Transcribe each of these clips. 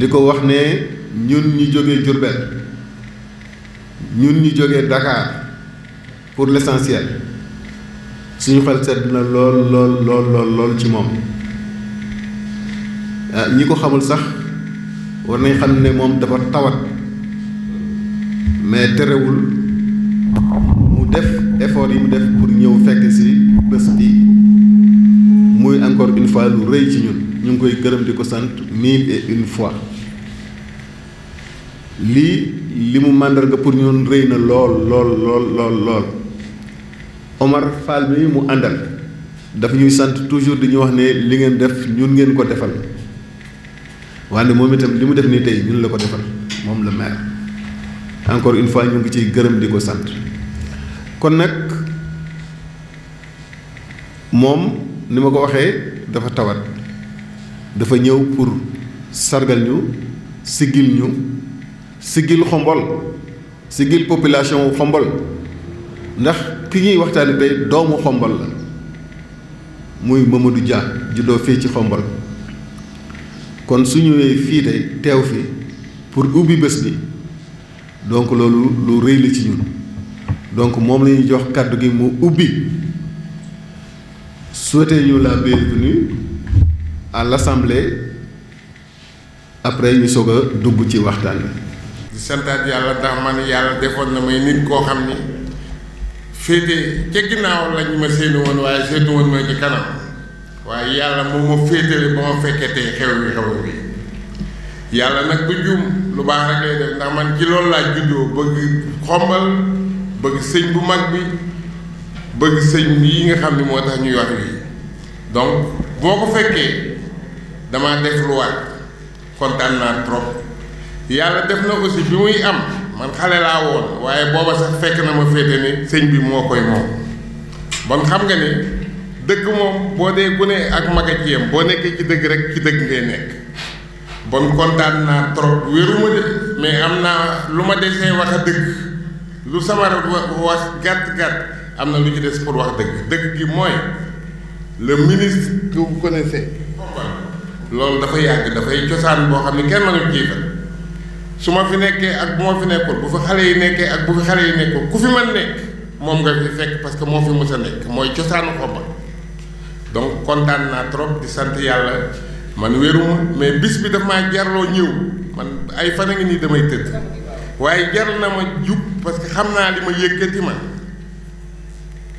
di ko wax ne ñun ñi jógee Diourbel ñun ñi jógee Dakar pour l'essentiel suñu xel sedd na lool ci moom ñi ko xamul sax war nañ xam ne moom dafa tawat mais terewul mu def effort yi mu def pour ñëw fekk ci bés bi muy encore une fois lu rëy ci ñun ñu ngi koy gërëm di ko sant 1001 fois li mu màndarga pour ñun rëy na lool Omar Fall mi mu àndal dafa ñuy sant toujours di ñu wax ne li ngeen def ñun ngeen ko defal wante moom itam li mu def nii tey ñun la ko defal moom la maire encore une fois ñu ngi ciy gërëm di ko sant kon nag moom ni ma ko waxee dafa tawat dafa ñëw pour sargal ñu sigil Xombol sigil population Xombol ndax ki ñuy waxtaane tey doomu Xombol la muy Mamadou Dia juddoo fii ci Xombol kon su ñëwee fii tey teew fi pour ubbi bés bi donc loolu lu rëy la ci ñun donc moom la ñuy jox kàddu gi mu ubbi souhaiter ñu la bienvenue à l'assemblée après ñu soog a dugg ci waxtaan bi. di santaat yàlla ndax man yàlla defoon na may nit koo xam ni féete ca ginnaaw lañ ma séenu woon waaye séenu woon ma ci kanam waaye yàlla moo ma féetale ba ma fekkee tey xew bi yàlla nag du juum lu baax rek lay def ndax man ci loolu laa juddoo bëgg Xombal bëgg sëñ bu mag bi bëgg sëñ yi nga xam ni moo tax ñuy wax lii donc boo ko fekkee damaa def lu war kontaan naa trop yàlla def na aussi bi muy am man xale laa woon waaye booba sax fekk na ma féete ni sëñ bi moo koy moom bon xam nga ni dëgg moom boo dee gune ak mag a ci yem boo nekkee ci dëgg rek ci dëgg ngay nekk bon kontaan naa trop wéruma de mais am naa lu ma desee wax a dëgg lu sama wax gàtt am na lu ci des pour wax dëgg gi mooy le ministre que vous connaissez loolu dafa yàgg dafay cosaan boo xam ne kenn mënul jiital su ma fi nekkee ak bu ma fi nekkul bu fi xale yi nekkee ak bu fi xale yi nekkul ku fi mën nekk moom nga fi fekk parce que moo fi mës a nekk mooy cosaanu Xombal donc kontaan naa trop di sant yàlla man wéruma mais bis bi daf maa jarloo ñëw man ay fan a ngi nii damay tëdd waaye jar na ma jub parce que xam naa li ma yëkkati man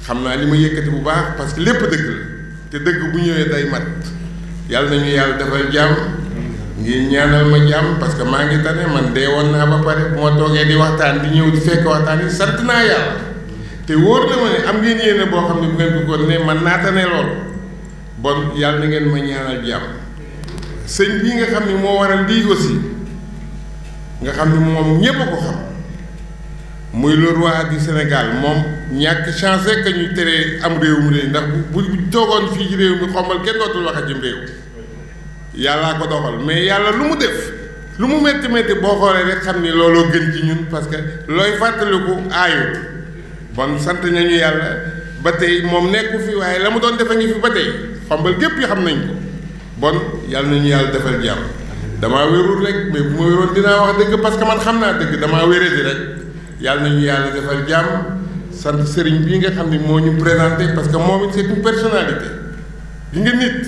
xam naa li ma yëkkati bu baax parce que lépp dëgg la te dëgg bu ñëwee day mat yàlla nañu yàlla defal jàmm ngir ñaanal ma jàmm parce que maa ngi tane man dee woon naa ba pare bu ma toogee di waxtaan di ñëw di fekk waxtaan yi sant naa yàlla te wóor na ma ne am ngeen yéene boo xam ne bu ngeen ko ne man naa tane lool bon yàlla na ngeen ma ñaanal jàmm sëñ bii nga xam ne moo waral lii aussi nga xam ne moom ñépp a ko xam muy le roi du Sénégal moom ñàkk chance rek que ñu teree am réew mi de ndax bu toogoon fii ci réew mi Xombal kenn dootul wax a jëm réew yàllaa ko doxal mais yàlla lu mu def lu mu métti boo xoolee rek xam ni looloo gën ci ñun parce que looy fàttaliku aayut bon sant nañu yàlla ba tey moom nekku fi waaye la mu doon defe ngi fi ba tey Xombal gépp yi xam nañ ko bon yàlla nañu yàlla defal jàmm damaa wérul rek mais bu ma wéroon dinaa wax dëgg parce que man xam naa dëgg damaa wéradi rek yàlla nañu yàlla defal jàmm sant sëriñ bii nga xam ne moo ñu présenté parce que moom it c'est une personnalité li nga nit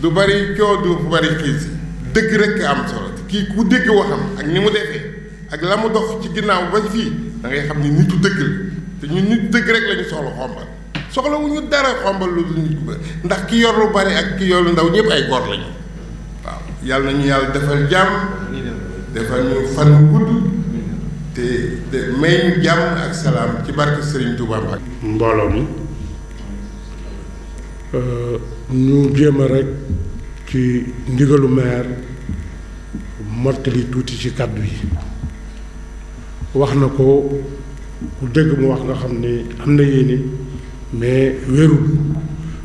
du bari coow du bari xiis dëgg rek am solo kii ku dégg waxam ak ni mu defee ak la mu dox ci ginnaaw ba fii da ngay xam ni nitu dëgg la te ñun nit dëgg rek la ñu soxla Xombal soxlawuñu dara Xombal lu dul nit ku bëri ndax ki yor lu bari ak ki yor lu ndaw ñëpp ay góor lañu waaw yàlla nañu yàlla defal jàmm defal ñu fan gudd te may ñu jàmm ak salaam ci barke Serigne Touba Mbacke. mbooloo mi ñu jéem a rek ci ndigalu maire mottali tuuti ci kàddu yi wax na ko ku dégg mu wax nga xam ne am na yéene mais wérul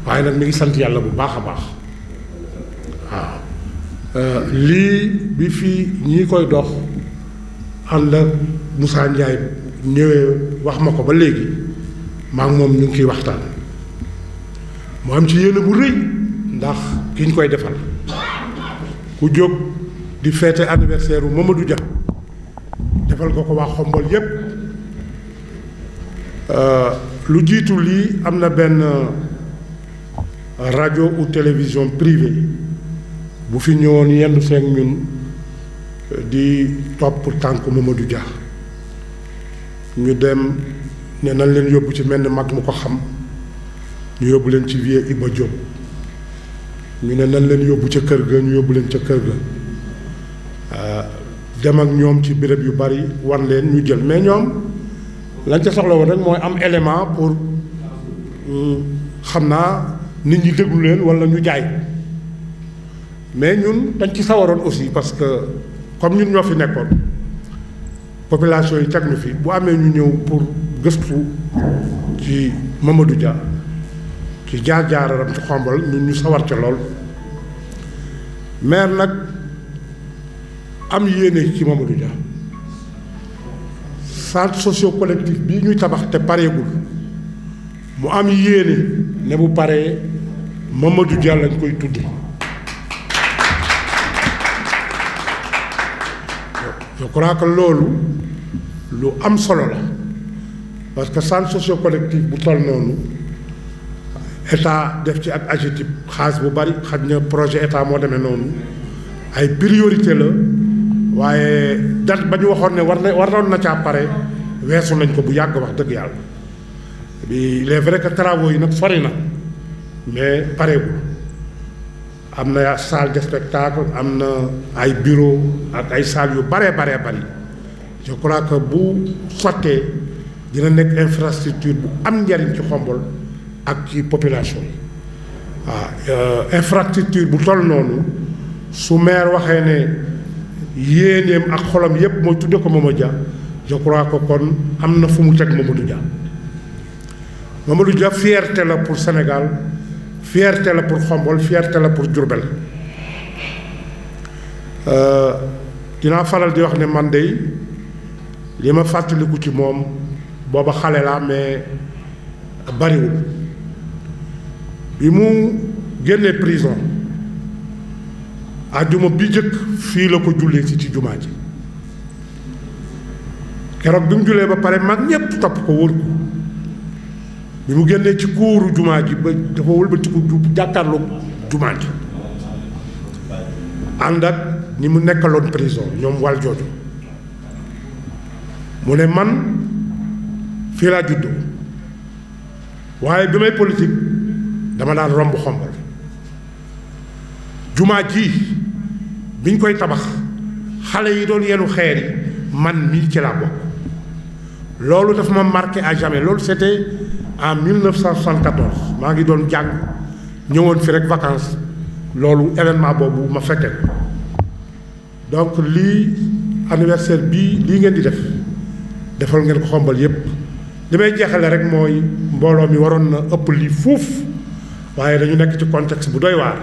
waaye nag mi ngi sant yàlla bu baax a baax waaw lii bi fi ñi koy dox ànd ak Moussa Ndiaye ñëwee wax ma ko ba léegi maa ngi moom ñu ngi ciy waxtaan mu am ci yéene bu rëy ndax ki ñu koy defal ku jóg di fête anniversaire u Mamadou Dia defal ko waa Xombol yépp lu jiitu lii am na benn rajo ou télévision privée bu fi ñëwoon yendu seeg ñun di topp tànk Mamadou Dia ñu dem ne nañ leen yóbbu ci mel ni mag mu ko xam ñu yóbbu leen ci vieux Iba Diop ñu ne nañ leen yóbbu ca kër ga ñu yóbbu leen ca kër ga dem ak ñoom ci béréb yu bari wan leen ñu jël mais ñoom lañ ca soxla woon rek mooy am élément pour xam naa nit ñi déglu leen walla ñu jaay mais ñun dañ ci sawaroon aussi parce que comme ñun ñoo fi nekkoon population yi teg ñu fi bu amee ñu ñëw pour gëstu ci Mamadou Dia ci jaar-jaaram ci Xombol ñun ñu sawar ca lool maire nag am yéene ci Mamadou Dia centre socio collectif bii ñuy tabax te pareegul mu am yéene ne bu paree Mamadou Dia lañ koy tudde je crois que loolu lu am solo la parce que centre socio collectif bu toll noonu état def ci ak AGETIP xaalis bu bari xaj na projet état moo demee noonu ay priorité la waaye date ba ñu waxoon ne waroon na caa pare weesu nañ ko bu yàgg wax dëgg yàlla bi il est vrai que travaux yi nag sori na mais pareegul am na salle de spectacle am na ay bureau ak ay salles yu baree bari je crois que bu sottee dina nekk infrastructure bu am njariñ ci Xombol ak ci population yi waaw infrastructure bu toll noonu su maire waxee ne yéeneem ak xolam yépp mooy tudde ko Mamadou Dia je crois que kon am na fu mu teg Mamadou Dia Mamadou Dia fierté la pour Sénégal fierté la pour Xombol fierté la pour Diourbel dinaa faral di wax ne man de li ma fàttaliku ci moom booba xale la mais bariwul bi mu génnee prison àjjuma bi jëkk fii la ko jullee ci jumaa ji keroog bi mu jullee ba pare mag ñépp topp ko wër ko bi mu génnee ci kuuru jumaa ji ba dafa wëlbatiku jàkkaarloo jumaa ji ànd ak ñi mu nekkaloon prison ñoom wal jooju mu ne man fii laa juddoo waaye bi may politique dama daan romb Xombol jumaa ji biñ koy tabax xale yi doon yenu xeer yi man mii ci laa bokk loolu dafa ma marqué à jamais loolu c'était en 1974 maa ngi doon jàng ñëwoon fi rek vacances loolu événement boobu ma fekke donc lii anniversaire bii lii ngeen di defal ngeen ko Xombol yépp li may jeexale rek mooy mbooloo mi waroon na ëpp lii fuuf waaye dañu nekk ci contexte bu doy waar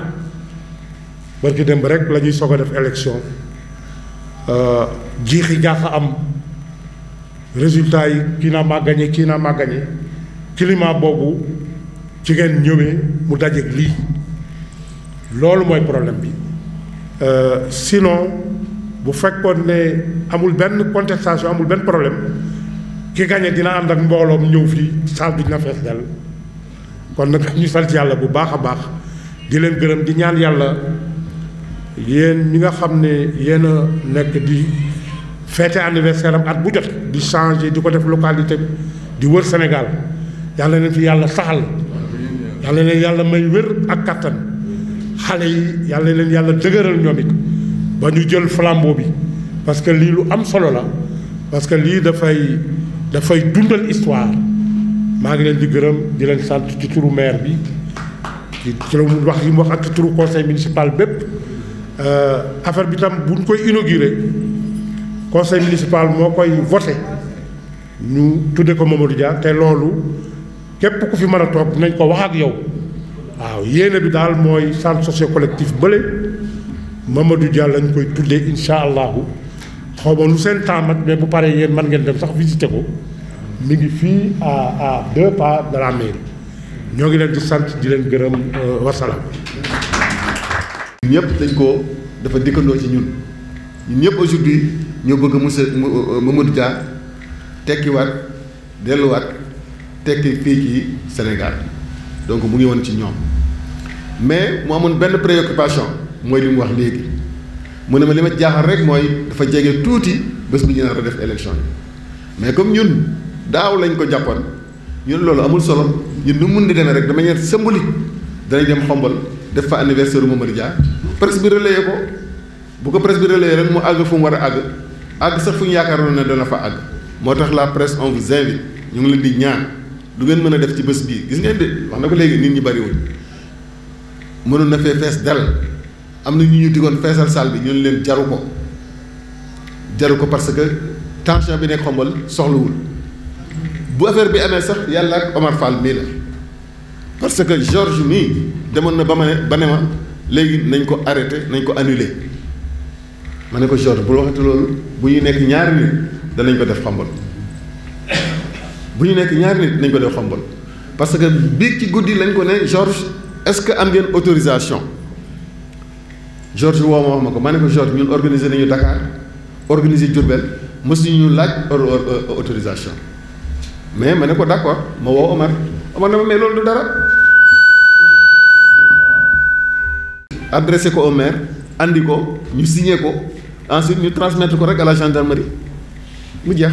barki démb rek la ñuy soog a def élection jiixi jaaxa am résultat yi kii naa maa gagné kii naa maa gagné climat boobu ci ngeen ñëwee mu dajeeg lii loolu mooy problème bi sinon bu fekkoon ne amul benn contestation amul benn problème ki gagné dina ànd ak mbooloom ñëw fii salle bi dina fees dell kon nag ñu sant yàlla bu baax a baax di leen gërëm di ñaan yàlla yéen ñi nga xam ne yéen a nekk di fête anniversaire am at bu jot di changer di ko def localité di wër Sénégal yàlla leen fi yàlla saxal yàlla leen yàlla may wér ak kattan xale yi yàlla leen yàlla dëgëral ñoom it ba ñu jël flambeau bi parce que lii lu am solo la parce que lii dafay dundal histoire maa ngi leen di gërëm di leen sant ci turu maire bi ci la mu wax yi mu wax ak ci turu conseil municipal bépp affaire bi tam bu ñu koy inauguré conseil municipal moo koy voté ñu tudde ko Mamadou Dia te loolu képp ku fi mën a toog dinañ ko wax ak yow waaw yéene bi daal mooy centre socio collectif bële Mamadou Dia lañ koy tuddee incha allahu xaw ma lu seen temps nag mais bu paree yéen mën ngeen dem sax visiter ko mi ngi fii à 2 pas de la mairie ñoo ngi leen di sant di leen gërëm wasalaam. ñëpp dañ ko dafa dikkandoo ci ñun ñëpp aujourd'hui ñoo bëgg monsieur Mamadou Dia tekkiwaat delluwaat tekki fii ci Sénégal donc mu ngi woon ci ñoom mais mu amoon benn préoccupation mooy li mu wax léegi mu ne ma li ma jaaxal rek mooy dafa jege tuuti bés bu ñu nar a def élection yi mais comme ñun daaw lañ ko jàppoon ñun loolu amul solo ñun nu mun di demee rek de manière symbolique danañ dem xombal def fa anniversaire Mamadou Dia presse bi relayé ko bu ko presse bi relayé rek mu àgg fu mu war a àgg sax fu ñu yaakaaroon ne dana fa àgg moo tax la presse on vous invite ñu ngi leen di ñaan lu ngeen mën a def ci bés bii gis ngeen de wax na ko léegi nit ñi bariwuñ mënoon na fee fees dal am na ñu digoon feesal salle bi ñu leen jaru ko parce que tension bi nekk xombal soxlawul bu affaire bi amee sax yàlla ak Omar Fall mii la parce que Georges mii demoon na ba ne ma léegi nañ ko arrêté nañ ko annulé ma ne ko Georges bul waxati loolu bu ñu nekk ñaari nit danañ ko def xombal bu ñu nekk ñaari nit nañ ko def xombal parce que bii ci guddi lañ ko ne Georges est-ce que am ngeen autorisation Georges woo ma wax ma ko ma ne ko Georges ñun organiser nañu Dakar organiser Diourbel mësuñu laaj autorisation mais ma ne ko d'accord ma woo Omar ne ma mais loolu du dara adressé ko au maire andi ko ñu signé ko ensuite ñu transmettre ko rek à la gendarmerie mu jeex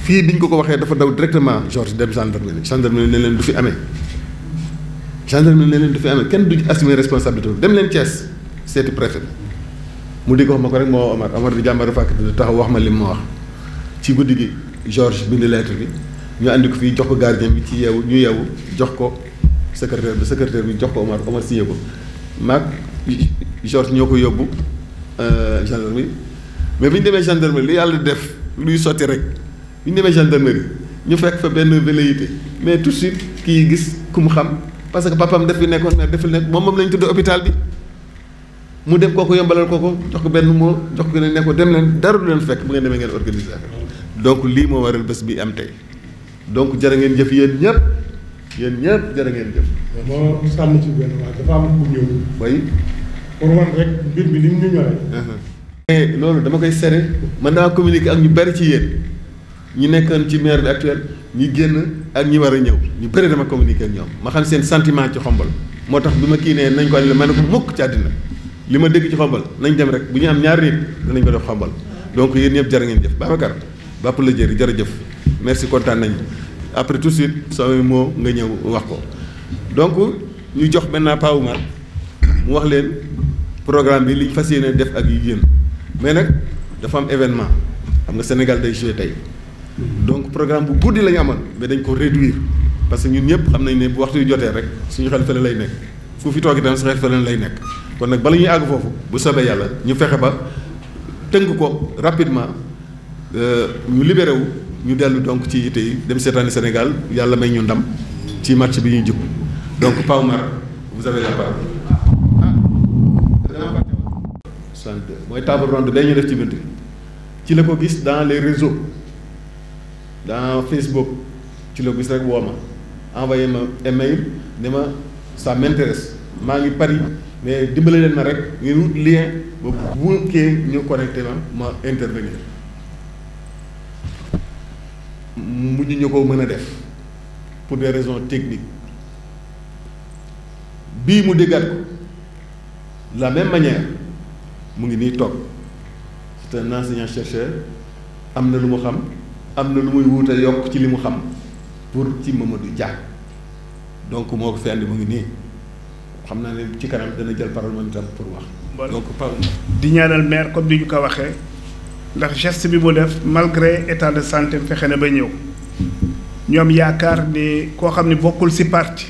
fii biñ ko waxee dafa daw directement Georges dem gendarmerie ne leen du fi amee kenn du assumer responsabilité dem leen Thiès seeti préfet mu di ko wax ma ko rek moo Omar di jàmbar fàkk di taxaw wax ma li mu ma wax ci guddi gi Georges bind lettre bi ñu andi ko fii jox ko gardien bi ci yeewu ñu yeewu jox ko secrétaire bi jox ko Omar signé ko maag Georges ñoo ko yóbbu gendarmerie mais bi ñu demee gendarmerie li yàlla def luy sotti rek bi ñu demee gendarmerie ñu fekk fa benn velléité mais tout de suite kii gis ku mu xam parce que papam daf fi nekkoon mais deful nekk moom lañ tudd hôpital bi mu dem kooku yombalal ko jox ko benn moo jox ko ne ko dem leen dara du leen fekk bu ngeen demee ngeen organiser donc lii moo waral bés bi am tey donc jërë ngeen jëf yéen ñëpp jërë ngeen jëf. moo sànni ci benn waa dafa am ku ñëw. oui. pour wan rek mbir mi ni mu ñu ñoree. mais loolu dama koy sere man dama communiquer ak ñu bari ci yéen ñi nekkoon ci maire bi actuel ñi génn ak ñi war a ñëw ñu bëri dama communiquer ak ñoom ma xam seen sentiment ci xombal moo tax bi ma kii nee nañ ko annulé ma ne ko mukk ci àddina li ma dégg ci xombal nañ dem rek bu ñu am ñaari nit danañ ko def xombal donc yéen ñëpp jërë ngeen jëf Babacar bàpp la jëri jërëjëf merci kontaan nañ après tout de suite soo moo nga ñëw wax ko donc ñu jox maintenant Pa Oumar mu wax leen programme bi liñ fas yéene def ak yi yéen mais nag dafa am événement xam nga Sénégal day joué tey donc programme bu guddi la ñu amoon mais dañ ko réduire parce que ñun ñëpp xam nañ ne bu waxtu yu jotee rek suñu xel fële lay nekk fu fi toog itam su xel fële lay nekk kon nag bala ñuy àgg foofu bu soobee yàlla ñu fexe ba tënk ko rapidement ñu libéré wu ñu dellu donc ci yitte yi dem seetaani Sénégal yàlla may ñu ndam ci match bi ñuy jub donc Pa Oumar vous avez la parole. ah 62 mooy table ronde day ñu def ci bunt bi ci la ko gis dans les réseaux dans Facebook ci la ko gis rek woo ma envoyé ma email ne ma ça m'intéresse maa ngi Paris mais dimbale leen ma rek ngeen wut lien ba bu kee ñu connecté ma intervenir mujj ñu ko mën a def pour des raisons techniques bii mu déggaat ko de la même manière mu ngi nii toog c'est un enseignant chercheur am na lu mu xam am na lu muy wuute yokk ci li mu xam pour ci Mamadou Dia donc moo ko fi andi mu ngi nii xam naa ne ci kanam dana jël parole moom itam pour wax. donc di ñaanal maire comme ni ñu ko waxee ndax geste bi mu def malgré état de santé fexe na ba ñëw ñoom yaakaar ni koo xam ne bokkul ci parti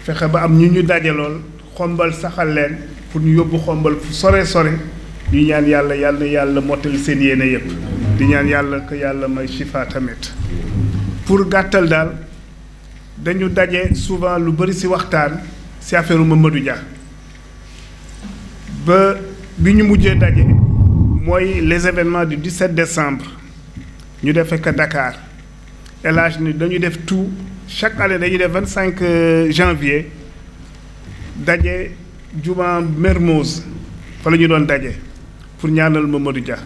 fexe ba am ñu dajalool xombal saxal leen pour ñu yóbbu xombal fu sore ñu ñaan yàlla mottali seen yéene yëpp di ñaan yàlla ko yàlla may chifa tamit pour gàttal daal dañu daje souvent lu bëri ci waxtaan ci affaire Mamadou Dia ba bi ñu mujjee daje mooy les événements du 17 décembre ñu defee ko Dakar El Hadj ni dañu def tout chaque année dañuy def 25 janvier daje juma Mermoz fa la ñu doon daje pour ñaanal Mamadou Dia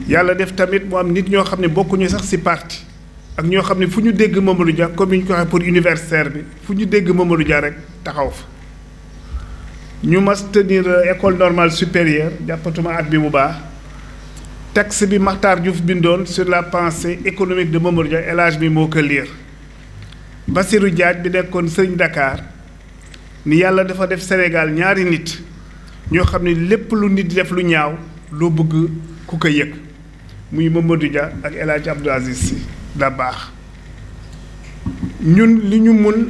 yàlla def tamit mu am nit ñoo xam ne bokkuñu sax ci parti ak ñoo xam ne fu ñu dégg Mamadou Dia comme ni ñu ko waxee pour universitaire bi fu ñu dégg Mamadou Dia rek taxaw fa ñu mas tenir école normale supérieure jàppatuma at bi bu baax texte bi Makhtar Diouf bindoon sur la pensée économique de Mamadou Dia El Hadj bi moo ko lire Bassirou Diagne bi nekkoon sëriñ Dakar ni yàlla dafa def Sénégal ñaari nit ñoo xam ne lépp lu nit di def lu ñaaw loo bëgg ku ko yëg muy Mamadou Dia ak El Hadj Abdou Aziz Sy Dabakh ñun li ñu mun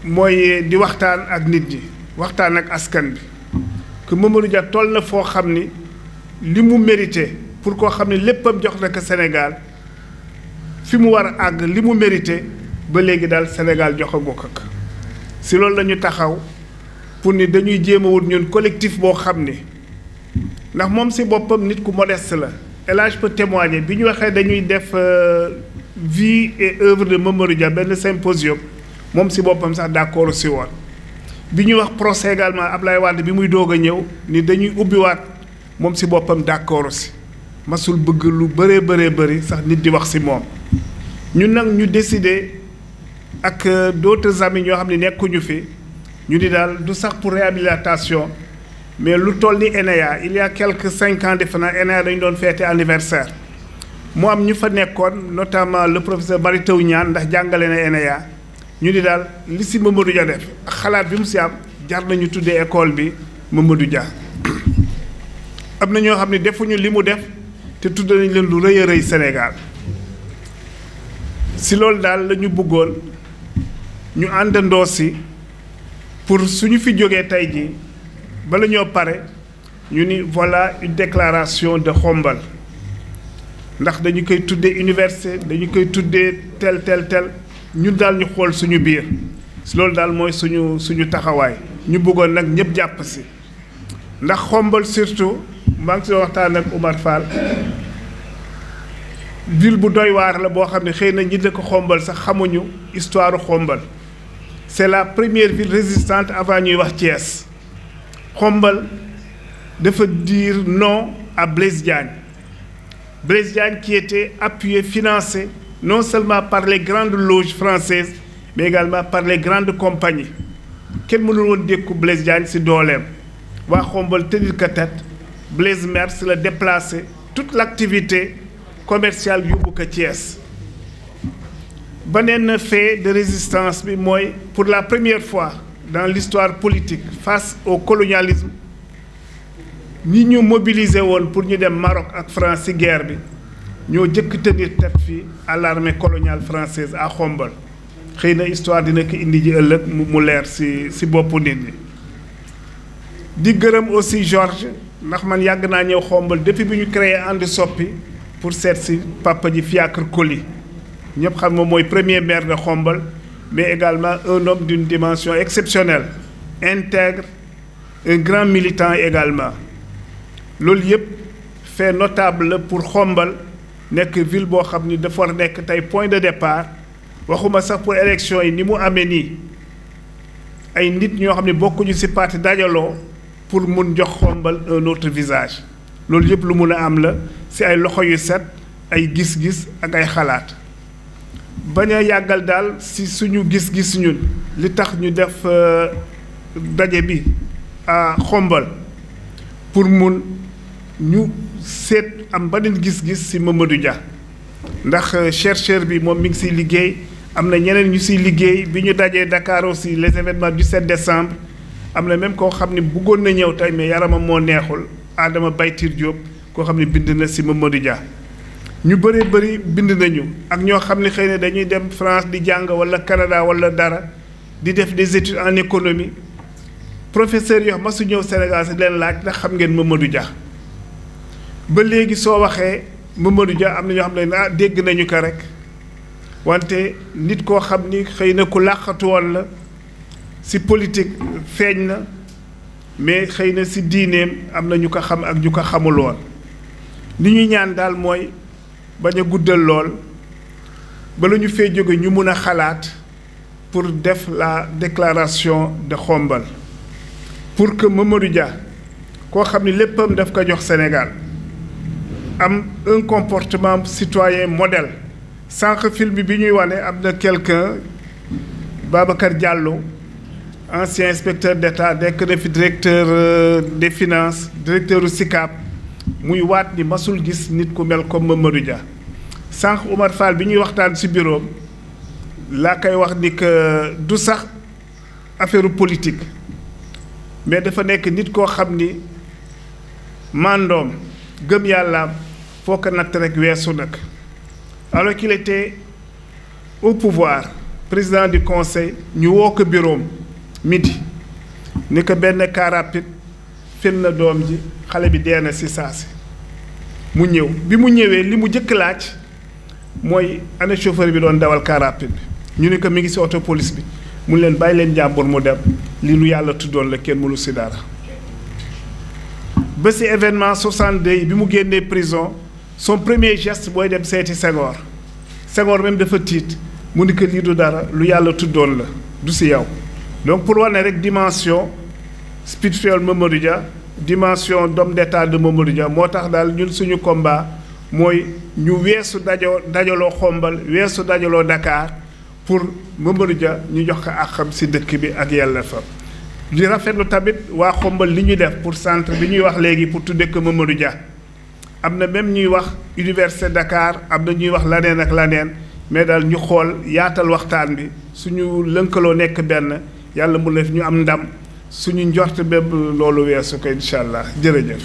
mooy di waxtaan ak nit ñi waxtaan ak askan bi que Mamadou Dia toll na foo xam ni li mu mérité pour koo xam ne léppam jox na ko Sénégal fi mu war a àgg li mu mérité ba léegi daal Sénégal joxagu ko si loolu la ñu taxaw pour ni dañuy jéem a wut ñun collectif boo xam ni ndax moom si boppam nit ku modeste la El Hadj peut témoigner bi ñu waxee dañuy def vie et œuvre de Mamadou Dia benn symposium moom si boppam sax d'accord si woon bi ñuy wax procès également Ablaye Wade bi muy doog a ñëw ni dañuy ubbiwaat moom si boppam d'accord si masul bëgg lu bëree bëri sax nit di wax si moom ñun nag ñu décider ak d'autres amis ñoo xam ne nekkuñu fi ñu di daal du sax pour réhabilitation mais lu toll ni ENEA il y a quelques 5 ans defe naa ENEA dañu doon fêter anniversaire mu am ñu fa nekkoon notamment le professeur Mary Teuw Niane ndax jàngale na ENEA ñu di daal li si Mamadou Dia def ak xalaat bi mu si am jar nañu tuddee école bi Mamadou Dia am na ñoo xam ne defuñu li mu def te tudd nañ leen lu rëy a rëy Sénégal si loolu daal la ñu bëggoon ñu àndandoo si pour suñu fi jógee tey jii bala ñoo pare ñu ni voilà une déclaration de Khombole ndax dañu koy tuddee université dañu koy tuddee tel ñun daal ñu xool suñu biir si loolu daal mooy suñu taxawaay ñu bëggoon nag ñëpp jàpp si ndax Khombole surtout maa ngi si waxtaan ak Oumar Fall ville bu doy waar la boo xam ne xëy na ñi dëkk Khombole sax xamuñu histoire Khombole c'est la première ville résistante avant ñuy wax Thiès Khombole dafa dire non à Blaise Diagne qui était appuyé financé non seulement par les grandes loges françaises mais également par les grandes compagnies kenn mënul woon dékku Blaise Diagne si dooleem waa Khombole tenir ko tête Blaise Mer la déplacé toute l'activité commerciale yóbbu ko Thiès beneen fait de résistance bi mooy pour la première fois dans l'histoire politique face au colonialisme ñi ñu mobilisé woon pour ñu dem Maroc ak France ci guerre bi ñoo jëkk tenir tête fii à l'armée coloniale française à Khombole xëy na histoire dina ko indi ji ëllëg mu leer ci boppu nit ñi di gërëm aussi Georges ndax man yàgg naa ñëw Khombole depuis bi ñu créé ànd soppi pour seet ci papa ji Fiacre Coly ñëpp xam moom mooy premier maire de Khombole mais également un homme d'une dimension exceptionnelle intègre un grand militant également loolu yëpp fait notable pour Khombole nekk ville boo xam ni dafa war nekk tey point de départ waxuma sax pour élection yi ni mu amee nii ay nit ñoo xam ne bokkuñu ci parti dajaloo pour mun jox Khombole un autre visage loolu yëpp lu mun a am la ci ay loxo yu set ay gis-gis ak ay xalaat bañ a yàggal daal ci suñu gis-gis ñun li tax ñu def daje bi à Khombole pour mun ñu seet am beneen gis-gis ci Mamadou Dia ndax chercheur bi moom mi ngi ciy liggéey am na ñeneen ñu ciy liggéey bi ñu dajee Dakar aussi les événements du 7 décembre am na même koo xam ne bëggoon na ñëw tey mais yaramam moo neexul Adama Baytir Diop koo xam ne bind na ci Mamadou Dia ñu bëri bind nañu ak ñoo xam ne xëy na dañuy dem France di jàng walla Canada walla dara di def des études en économie professeur yoo xam ma su ñëw Sénégal si leen laaj ndax xam ngeen Mamadou Dia ba léegi soo waxee Mamadou Dia am na ñoo xam ne dégg nañu ko rek wante nit koo xam ni xëy na ku làqatu woon la ci politique feeñ na mais xëy na ci diineem am na ñu ko xam ak ñu ko xamul woon li ñuy ñaan daal mooy bañ a guddal lool ba la ñu fee jóge ñu mun a xalaat pour def la déclaration de Khombole pour que Mamadou Dia koo xam ni léppam daf ko jox Sénégal am un comportement citoyen modèle sànq film bi ñuy wane am na quelqu'un Babacar Diallo ancien inspecteur d'État nekk na fi directeur des finances directeur u SICAP muy waat ni masul gis nit ku mel comme Mamadou Dia sànq Oumar Fall bi ñuy waxtaan ci bureau laa koy wax ni que du sax affaire politique mais dafa nekk nit koo xam ni mandoom gëm yàllaam foo ko natt rek weesu nag alors qu'il était au pouvoir président du conseil ñu woo ko bureau midi ni ko benn car rapide fil na doom ji xale bi dee na ci saasi mu ñëw bi mu ñëwee li mu jëkk laaj mooy ana chauffeur bi doon dawal car rapide bi ñu ne ko mi ngi ci auto police bi mu leen bàyyi leen jàmbur mu dem li lu yàlla tuddoon la kenn mënu ci dara ba ci événement 62 yi bi mu génnee prison son premier geste booy dem seeti Senghor Senghor même dafa tiit mu ni ko lii du dara lu yàlla tuddoon la du ci yow donc pour wane rek dimension spirituelle Mamadou Dia dimension d'homme d'état de Mamadou Dia moo tax daal ñun suñu combat mooy ñu weesu dajaloo Khombole weesu dajaloo Dakar pour Mamadou Dia ñu jox ko àqam ci dëkk bi ak yàlla fa di rafetlu tamit waa Khombole li ñu def pour centre bi ñuy wax léegi pour tudde ko Mamadou Dia am na même ñuy wax université Dakar am na ñuy wax laneen ak laneen mais daal ñu xool yaatal waxtaan bi suñu lënkaloo nekk benn yàlla mu def ñu am ndam suñu njort bépp loolu weesu ko incha allah jërëjëf.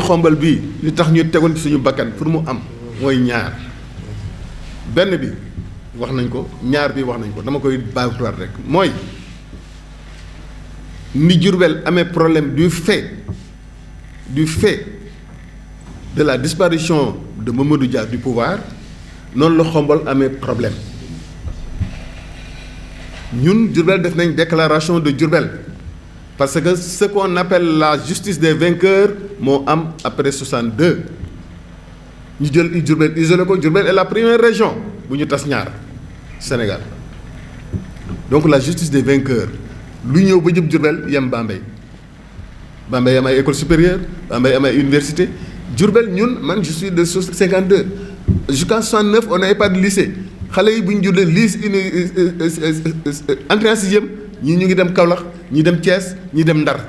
Khombole bii li tax ñu tegoon ci suñu bakkan pour mu am mooy ñaar benn bi wax nañ ko ñaar bi wax nañ ko dama koy baaxuwaat rek mooy ni Diourbel amee problème du fait de la disparition de Mamadou Dia du pouvoir noonu la Khombole amee problème ñun Diourbel def nañ déclaration de Diourbel parce que ce qu'on appelle la justice des vainqueurs moo am après 62 ñu jël Diourbel isolé ko Diourbel est la première région bu ñu tas ñaar Sénégal donc la justice des vainqueurs lu ñëw ba jëm Diourbel yem Bambey Bambey am ay école supérieure Bambey am ay université Diourbel ñun man je suis de 52 jusqu'en 69 on n'avait pas de lycée xale yi bu ñu juddee lycée entrée en sixième ñii ñu ngi dem Kaolack ñi dem Thiès ñi dem Ndar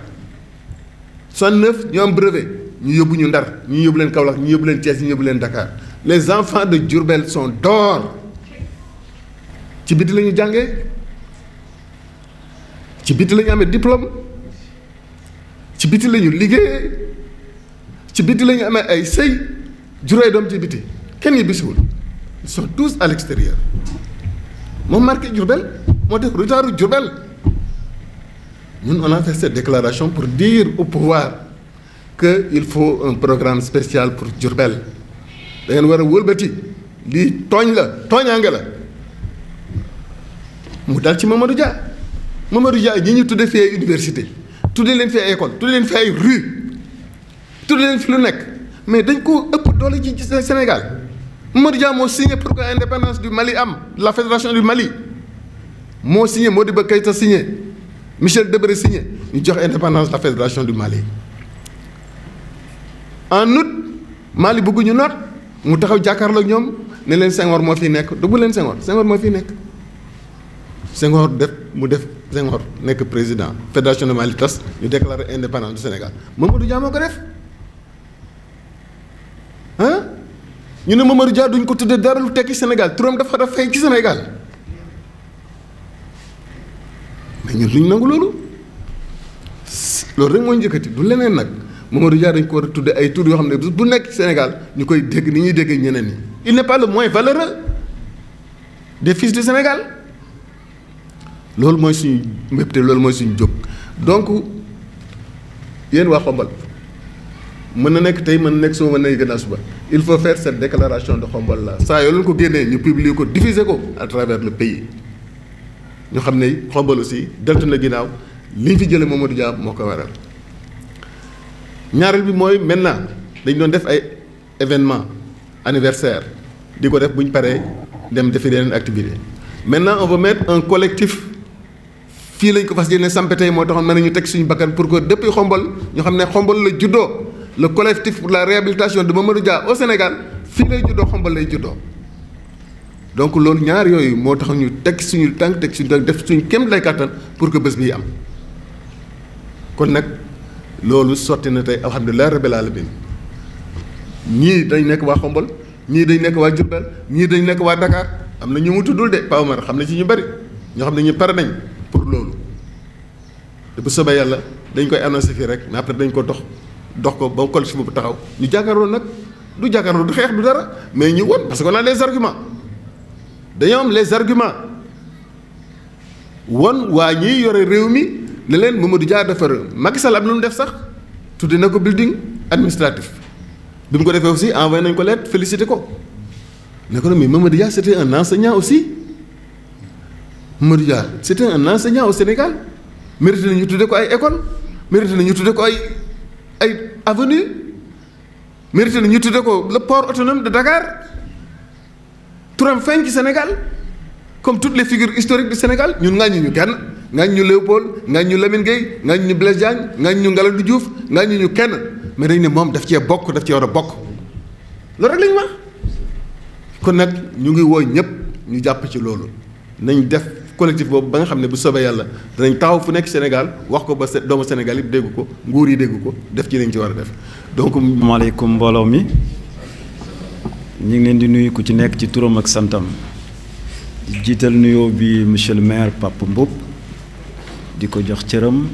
69 ñu am brevet ñu yóbbu ñu Ndar ñu yóbbu leen Kaolack ñu yóbbu leen Thiès ñu yóbbu leen Dakar les enfants de Diourbel sont dehors ci biti la ñu jàngee ci biti la ñu amee diplôme ci biti la ñu liggéeyee ci biti la ñu amee ay sëy juróoy doom ci biti kenn yi bisiwul ils sont tous à l'extérieur moo marqué Diourbel moo def retardu Diourbel ñun on a fait cette déclaration pour dire au pouvoir que il faut un programme spécial pour Diourbel da ngeen war a wëlbati lii tooñ la tooñaange la mu dal ci Mamadou Dia ñi ñu tudde fi ay université tudde leen fi ay école tudde leen fi ay rue tudde leen fi lu nekk mais dañ ko ëpp doole ci Sénégal Mamadou Dia moo signé pour que indépendance du Mali am la fédération du Mali moo signé Modibo Keïta signé Michel Debré signé ñu jox indépendance la fédération du Mali en août Mali bëgguñu noot mu taxaw jàkkaarloo ak ñoom ne leen Senghor moo fi nekk dugg leen Senghor moo fi nekk Senghor def Senghor nekk président fédération du Mali tas ñu déclaré indépendance du Sénégal Mamadou Dia moo ko def ah ñu ne Mamadou Dia duñ ko tuddee dara lu tekki Sénégal turam dafa def fay ci Sénégal mais ñun luñ nangu loolu rek moo njëkkati du leneen nag Mamadou Dia dañ ko war a tuddee ay tur yoo xam ne bu nekk Sénégal ñu koy dégg ni ñuy déggee ñeneen ñi il n'est pas le moins valeureux des fils du Sénégal loolu mooy suñu mbébte loolu mooy suñu jóg donc yéen waa Khombole mën na nekk tey mën na nekk suba mën na nekk gannaaw suba il faut faire cette déclaration de Khombole là saa yoo leen ko génnee ñu publier ko diffuser ko à travers le pays ñu xam ne Khombole aussi deltu na ginnaaw li ñu fi jëlee Mamadou Dia moo ko waral. ñaareel bi mooy maintenant dañ doon def ay événement anniversaire di ko def bu ñu paree dem defi yeneen activité maintenant on va mettre un collectif fii lañ ko fas yéene sampe tey moo taxoon mën nañu teg suñu bakkan pour que depuis Khombole ñu xam ne Khombole la juddoo le collectif pour la réhabilitation de Mamadou Dia au Sénégal fii lay juddoo Khombole lay juddoo donc loolu ñaar yooyu moo tax ñu teg suñu tànk teg suñu tànk def suñu kéem lay kàttan pour que bés bii am kon nag loolu sotti na tey alhamdulilah rabbil alamin ñii dañ nekk waa Khombole ñii dañ nekk waa Diourbel ñii dañ nekk waa Dakar am na ñu mu tuddul de Pa Omar xam na ci ñu bari ñoo xam ne ñu pare nañ pour loolu te bu soobee yàlla dañ koy annoncé fii rek mais après dañ ko dox ko ba collectif boobu taxaw ñu jàkkaarloo nag du jàkkaarloo du xeex du dara mais ñu won parce que on a les arguments dañoo am les arguments won waa ñiy yore réew mi ne leen Mamadou Dia defar Macky Sall am lu mu def sax tudde na ko building administratif bi mu ko defee aussi envoyé nañ ko lettre félicité ko ne ko mais Mamadou Dia c'était un enseignant aussi Mamadou Dia c'était un enseignant au Sénégal mérité na ñu tudde ko ay école mérité na ñu tudde ko ay avenue mérité na ñu tudde ko le port autonome de Dakar turam feeñ ci Sénégal comme toutes les figures historiques du Sénégal ñun ŋàññi ñu kenn ŋàññi ñu Léopold ŋàññi ñu Lamine Gueye ŋàññi ñu Blaise Diagne ŋàññi ñu Ngalandou Diouf ŋàññi ñu kenn mais dañ ne moom daf cee bokk daf cee war a bokk loolu rek la ñu wax kon nag ñu ngi woo ñëpp ñu jàpp ci loolu nañ def collectif boobu ba nga xam ne bu soobee yàlla danañ taxaw fu nekk Sénégal wax ko ba doomu Sénégal yëpp dégg ko nguur yi dégg ko def ci lañ ci war a def donc. maaleykum mbooloo mi ñu ngi leen di nuyu ku ci nekk ci turam ak santam di jiital nuyoo bi monsieur le maire Papa Mboup di ko jox cëram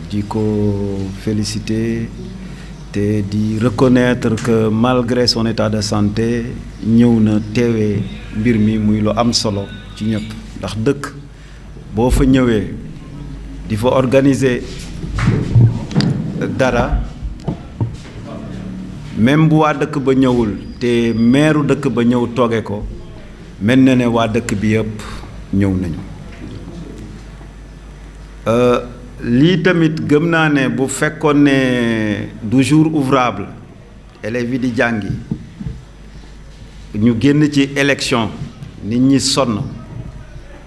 di ko féliciter te di reconnaître que malgré son état de santé ñëw na teewee mbir mi muy lu am solo ci ñëpp ndax dëkk boo fa ñëwee di fa organiser dara même bu waa dëkk ba ñëwul te meeru dëkk ba ñëw tooge ko mel na ne waa dëkk bi yëpp ñëw nañu lii tamit gëm naa ne bu fekkoon ne du jour ouvrable élèves yi di jàngi ñu génn ci élection nit ñi sonn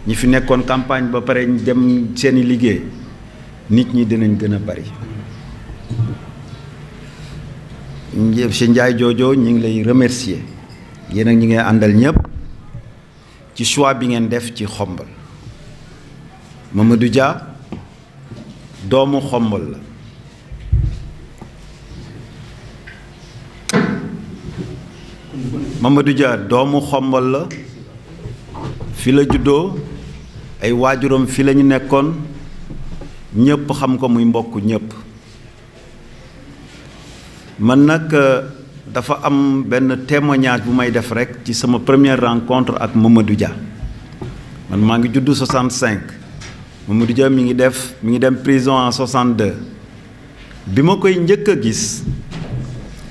ñi fi nekkoon campagne ba pare dem seeni liggéey nit ñi dinañ gën a bari monsieur Ndiaye Jojo ñu ngi lay remercier yéen ak ñi ngay àndal ñëpp ci choix bi ngeen def ci Khombole Mamadou Dia doomu Khombole la Mamadou Dia doomu Khombole la fi la juddoo ay waajuram fi la ñu nekkoon ñëpp xam ko muy mbokk ñëpp man nag dafa am benn témoignage bu may def rek ci sama première rencontre ak Mamadou Dia man maa ngi juddu 65 Mamadou Dia mi ngi dem prison en 62 bi ma koy njëkk a gis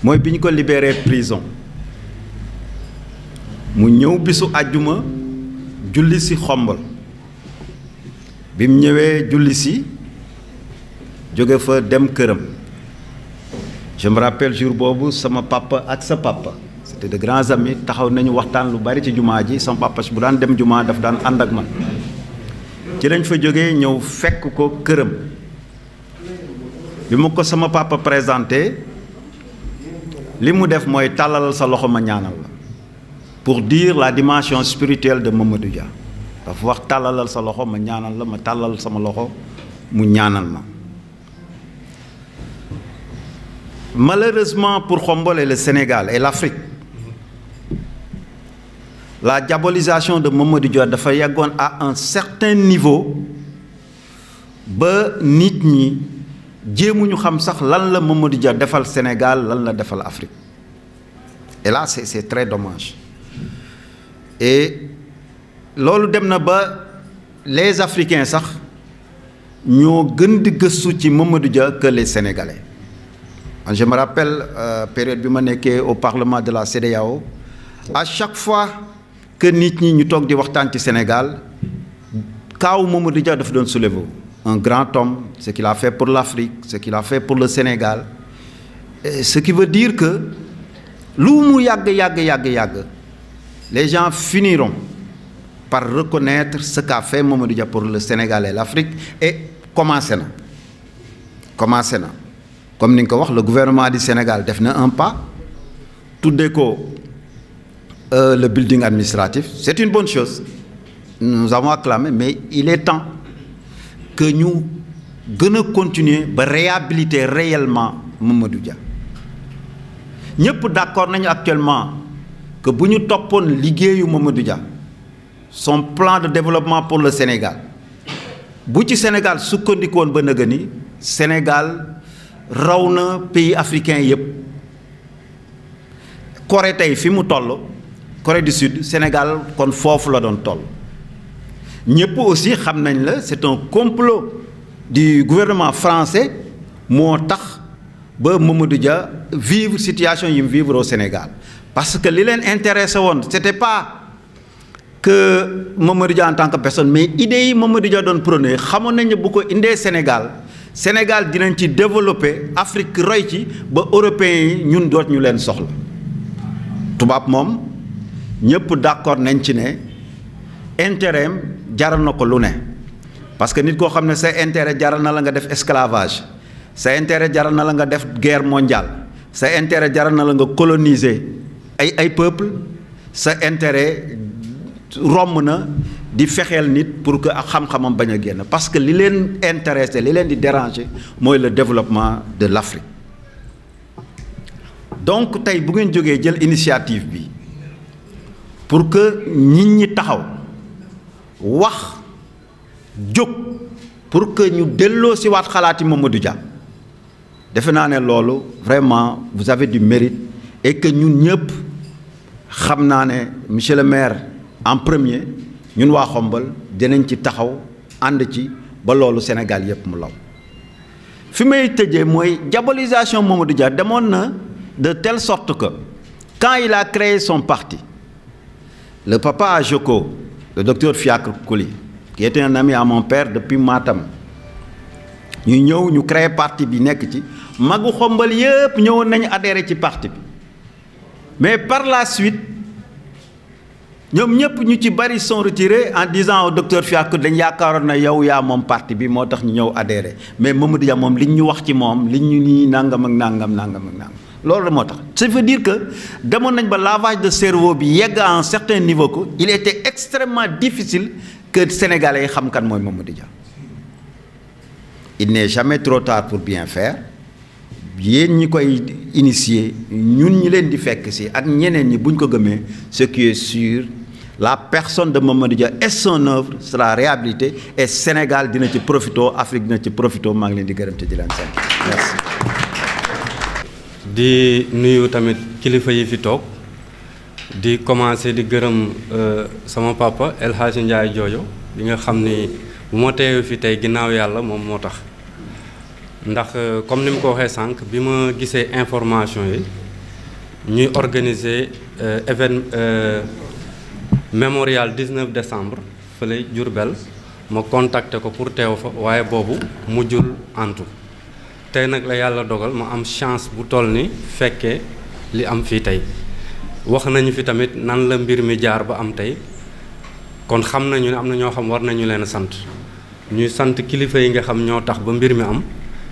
mooy bi ñu ko libéré prison mu ñëw bisu àjjuma julli si Khombole bi mu ñëwee julli si jóge fa dem këram je me rappelle jour boobu sama papa ak sa papa c'était de grands amis taxaw nañu waxtaan lu bari ci jumaa ji sama papa bu daan dem jumaa daf daan ànd ak man ci lañ fa jógee ñëw fekk ko këram bi ma ko sama papa présenté li mu def mooy tàllal sa loxo ma ñaanal la pour dire la dimension spirituelle de Mamadou Dia dafa wax tàllalal sa loxo ma ñaanal la ma tàllal sama loxo mu ñaanal ma malheureusement pour Khombole et le Sénégal et l'Afrique la diabolisation de Mamadou Dia dafa yeggoon à un certain niveau ba nit ñi jéemuñu xam sax lan la Mamadou Dia defal Sénégal lan la defal Afrique et là c'est très dommage et loolu dem na ba les Africains sax ñoo gën di gëstu ci Mamadou Dia que les Sénégalais Je me rappelle période bi ma nekkee au parlement de la CEDEAO, à chaque fois que nit ñi ñu toog di waxtaan ci Sénégal kaaw Mamadou Dia dafa doon soulever un grand homme, ce qu'il a fait pour l'Afrique, ce qu'il a fait pour le Sénégal, et ce qui veut dire que lu mu yàgg les gens finiront par reconnaître ce qu'a fait Mamadou Dia pour le Sénégal et l'Afrique. Et commencé na comme ni nga ko wax, le gouvernement du Sénégal def na un pas tuddee ko le building administratif. C'est une bonne chose, nous avons acclamé, mais il est temps que ñu gën a continuer ba réhabiliter réellement Mamadou Dia. ñëpp d'accord nañu actuellement que bu ñu toppoon liggéeyu Mamadou Dia, son plan de développement pour le Sénégal, bu ci Sénégal sukkandikoon ba nëga ni Sénégal raw na pays africain yëpp. Corée tey fi mu toll, Corée du Sud, Sénégal kon foofu la doon toll. ñëpp aussi xam nañ la, c'est un complot du gouvernement français moo tax ba Mamadou Dia vivre situation yi mu vivre au Sénégal. Parce que li leen intéressé woon c'était pas que Mamadou Dia en tant que personne, mais idées yi Mamadou Dia doon prôné xamoon nañ ne bu ko indee Sénégal dinañ ci développer, Afrique roy ci ba européens yi ñun doot ñu leen soxla. tubaab moom ñëpp d'accord nañ ci ne intérêt am jaral na ko lu ne, parce que nit koo xam ne sa intérêt jaral na la nga def esclavage, sa intérêt jaral na la nga def guerre mondiale, sa intérêt jaral na la nga coloniser ay peuple, sa intérêt romb na di fexeel nit pour que ak xam-xamam bañ a génn, parce que li leen intéressé, li leen di déranger mooy le développement de l'Afrique. Donc tey bu ngeen jógee jël initiative bi pour que nit ñi taxaw wax jóg pour que ñu delloo si waat xalaati Mamadou Dia, defe naa ne loolu vraiment vous avez du mérite, et que ñun ñëpp xam naa ne monsieur le maire en premier, ñun waa Xombol dinañ ci taxaw ànd ci ba loolu Sénégal yëpp mu law. fi may tëjee mooy diabolisation Mamadou Dia demoon na de telle sorte que quand il a créé son parti, le papa à Joko, le docteur Fiacre Kouli, qui était un ami à mon père depuis Matam, ñu créé parti bi nekk ci magu Xombol yëpp ñëwoon nañu adhéré ci parti bi, mais par la suite ñoom ñëpp ñu ci bari sont retirés en disant au docteur Fiacre dañ yaakaaroon na yow yaa moom parti bi moo tax ñu ñëw adhéré, mais Mamadou Dia moom liñ ñu wax ci moom liñ ñu nii nangam ak nangam loolu moo tax. Ça veut dire que demoon nañ ba lavage de cerveau bi yegg à un certain niveau que il était extrêmement difficile que Sénégalais yi xam kan mooy Mamadou Dia. Il n'est jamais trop tard pour bien faire. Yéen ñi koy initier ñun ñi leen di fekk si ak ñeneen ñi buñ ko gëmee, ce qui est sûr, la personne de Mamadou Dia et son œuvre sera réhabilitée et Sénégal dina ci profito, Afrique dina ci profito. Maa ngi leen di gërëm te di leen sant. Merci. di nuyu tamit kilifa yi fi toog, di commencer di gërëm sama papa El Hadji Ndiaye Jojo bi nga xam ni bu ma teewee fi tey ginnaaw yàlla moom moo tax. Ndax comme ni mu ko waxee sànq bi ma gisee information yi ñuy organiser mémorial 19 décembre fële Diourbel ma contacté ko pour teew fa, waaye boobu mujjul antu. Tey nag la yàlla dogal ma am chance bu toll ni fekkee li am fii tey. Wax nañu fi tamit nan la mbir mi jaar ba am tey, kon xam nañu ne am na ñoo xam war nañu leen sant. ñuy sant kilifa yi nga xam ñoo tax ba mbir mi am,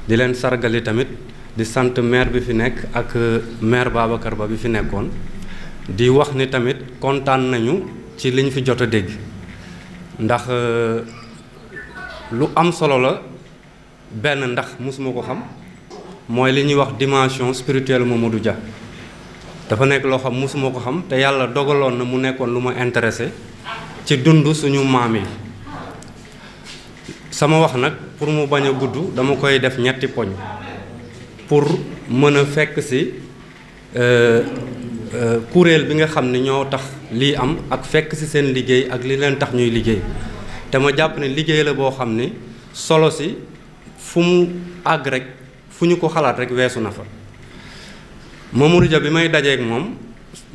di leen sargali tamit, di sant maire bi fi nekk ak maire Babacar Ba bi fi nekkoon, di wax ni tamit kontaan nañu ci liñ fi jot a dégg, ndax lu am solo la. Benn ndax mosuma ko xam mooy li ñuy wax dimension spirituelle Mamadou Dia, dafa nekk loo xam mosuma ko xam te yàlla dogaloon na mu nekkoon lu ma intéressé ci dund suñu maam yi. Sama wax nag pour mu bañ a gudd dama koy def ñetti poñ pour mën a fekk si kuréel bi nga xam ne ñoo tax lii am ak fekk si seen liggéey ak li leen tax ñuy liggéey. Te ma jàpp ne liggéey la boo xam ni solo si fu mu àgg rek fu ñu ko xalaat rek weesu na fa. Mamadou Dia bi may dajeek moom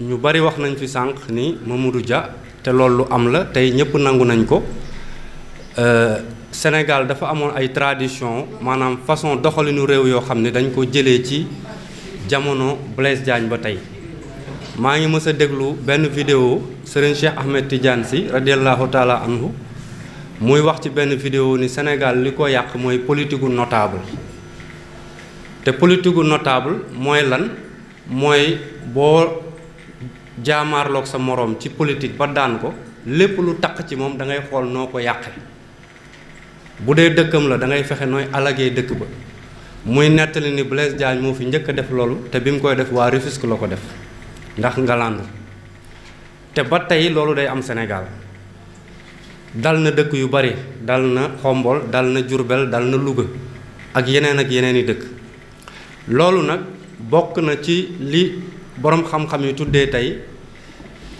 ñu bari wax nañ fi sànq ni Mamadou Dia te loolu lu am la tey ñëpp nangu nañ ko Sénégal dafa amoon ay tradition maanaam façon doxalinu réew yoo xam ne dañ ko jëlee ci jamono Blaise Diagne ba tey maa ngi mës a déglu benn vidéo Serigne Cheikh Ahmed Tidiane Sy radiallahu taala anhu muy wax ci benn vidéo ni Sénégal li ko yàq mooy politique gu notable te politique gu notable mooy lan mooy boo jaamaarloog sa moroom ci politique ba daan ko lépp lu taq ci moom da ngay xool noo ko yàqe bu dee dëkkam la da ngay fexe nooy alagee dëkk ba muy nettali ni Blaise Diagne moo fi njëkk a def loolu te bi mu koy def waa Rufisque la ko def ndax Ngalandu te ba tey loolu day am Sénégal dal na dëkk yu bari dal na Xombol dal na Jurbel dal na Louga ak yeneen i dëkk loolu nag bokk na ci li boroom xam-xam yi tuddee tey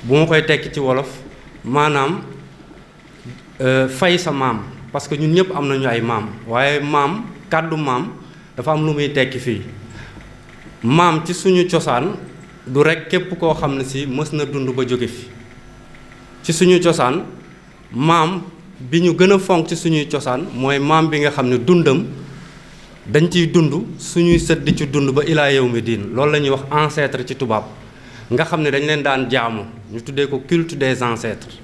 bu ma koy tekki ci wolof maanaam fay sa maam parce que ñun ñëpp am nañu ay maam waaye maam kàddu maam dafa am lu muy tekki fii maam ci suñu cosaan du rekk képp koo xam ne si mës na dund ba jóge fi ci suñu cosaan maam bi ñu gën a fonk ci suñuy cosaan mooy maam bi nga xam ne dundam dañ ciy dund suñuy sët di ci dund ba ilaa yawmi diin loolu la ñuy wax ancêtre ci tubaab nga xam ne dañ leen daan jaamu ñu tuddee ko culte des ancêtres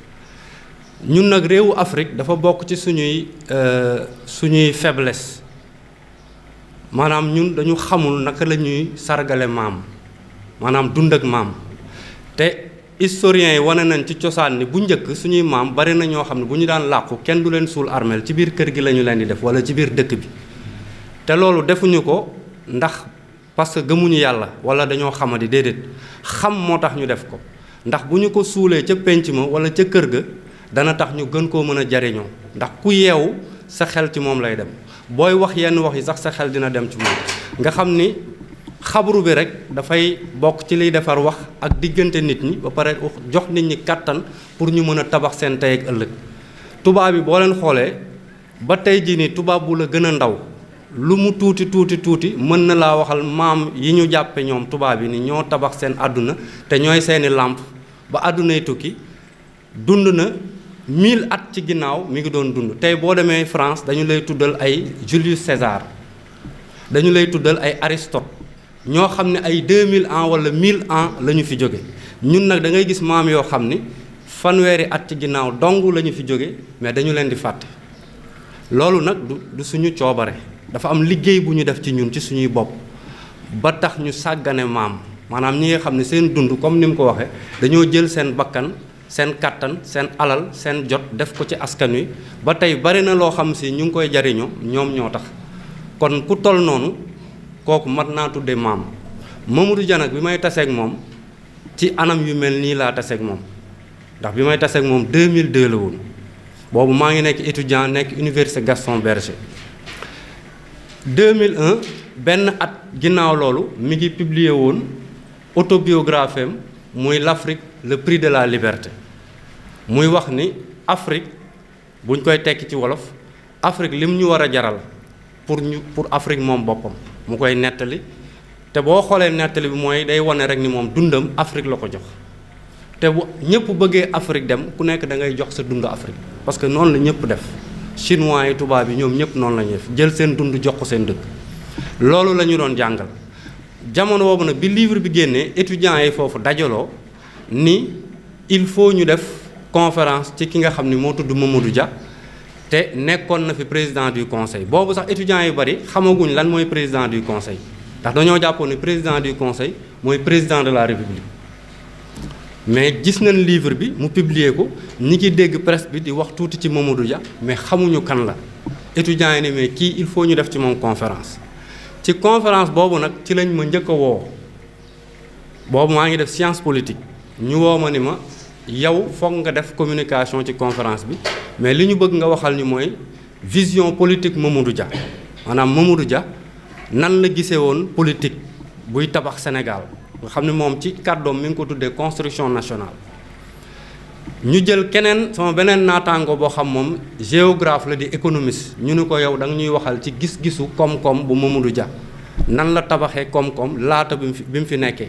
ñun nag réewu Afrique dafa bokk ci suñuy faiblesse maanaam ñun dañu xamul naka la ñuy sargale maam maanaam dund ak maam te historiens yi wane nañ ci cosaan ni bu njëkk suñuy maam bari na ñoo xam ne bu ñu daan làqu kenn du leen suul armeel ci biir kër gi la ñu leen di def wala ci biir dëkk bi te loolu defuñu ko ndax parce que gëmuñu yàlla wala dañoo xamadi déedéet xam moo tax ñu def ko ndax bu ñu ko suulee ca pénc ma wala ca kër ga dana tax ñu gën koo mën a jariñoo ndax ku yeewu sa xel ci moom lay dem booy wax yenn wax yi sax sa xel dina dem ci moom nga xam ni xabru bi rek dafay bokk ci liy defar wax ak diggante nit ñi ba pare jox nit ñi kàttan pour ñu mën a tabax seen tey ak ëllëg tubaab bi boo leen xoolee ba tey jii ni tubaab bu la gën a ndaw lu mu tuuti mën na laa waxal maam yi ñu jàppe ñoom tubaab yi ni ñoo tabax seen àdduna te ñooy seeni làmp ba àddunay tukki dund na 1000 at ci ginnaaw mi ngi doon dund tey boo demee France dañu lay tuddal ay Julius César dañu lay tuddal ay Aristote ñoo xam ne ay 2000 ans wala 1000 ans la ñu fi jóge ñun nag da ngay gis maam yoo xam ni fanweeri at ci ginnaaw dong la ñu fi jóge mais dañu leen di fàtte loolu nag du suñu coobare dafa am liggéey bu ñu def ci ñun ci suñuy bopp ba tax ñu sàggane maam maanaam ñi nga xam ne seen dund comme ni mu ko waxee dañoo jël seen bakkan seen kàttan seen alal seen jot def ko ci askan wi ba tey bari na loo xam si ñu ngi koy jariñoo ñoom ñoo tax kon ku toll noonu kooku mat naa tudde maam Mamadou Dia nag bi may taseeg moom ci anam yu mel nii laa taseeg moom ndax bi may taseeg moom 2002 la woon boobu maa ngi nekk étudiant nekk université Gaston Berger 2001 benn at ginnaaw loolu mi ngi publier woon autobiographie am muy l'Afrique le prix de la liberté muy wax ni Afrique buñ koy tekki ci wolof Afrique lim ñu war a jaral pour Afrique moom boppam mu koy nettali te boo xoolee nettali bi mooy day wane rek ni moom dundam Afrique la ko jox te bu ñëpp bëggee Afrique dem ku nekk da ngay jox sa dund Afrique parce que noonu la ñëpp def chinois yi tubaab yi ñoom ñëpp noonu la ñuy def jël seen dund jox ko seen dëkk loolu la ñu doon jàngal jamono boobu nag bi livre bi génnee étudiants yi foofu dajaloo ni il faut ñu def conférence ci ki nga xam ni moo tudd Mamadou Dia te nekkoon na fi président du conseil boobu sax étudiants yu bari xamaguñ lan mooy président du conseil ndax dañoo jàppoon ni président du conseil mooy président de la république mais gis nañ livre bi mu publier ko ñi ngi dégg presse bi di wax tuuti ci Mamadou Dia mais xamuñu kan la étudiants yi ne mais kii il faut ñu def ci moom conférence ci conférence boobu nag ci lañ ma njëkk a woo boobu maa ngi def science politique ñu woo ma ni ma yow foog nga def communication ci conférence bi mais li ñu bëgg nga waxal ñu mooy vision politique Mamadou Dia maanaam Mamadou Dia nan la gisee woon politique buy tabax Sénégal nga xam ne moom ci kàddoom mi ngi ko tuddee construction nationale ñu jël keneen sama beneen naataango boo xam moom géographe la di économiste ñu ni ko yow da nga ñuy waxal ci gis-gisu koom-koom bu Mamadou Dia nan la tabaxee koom-koom laata bi mu fi nekkee.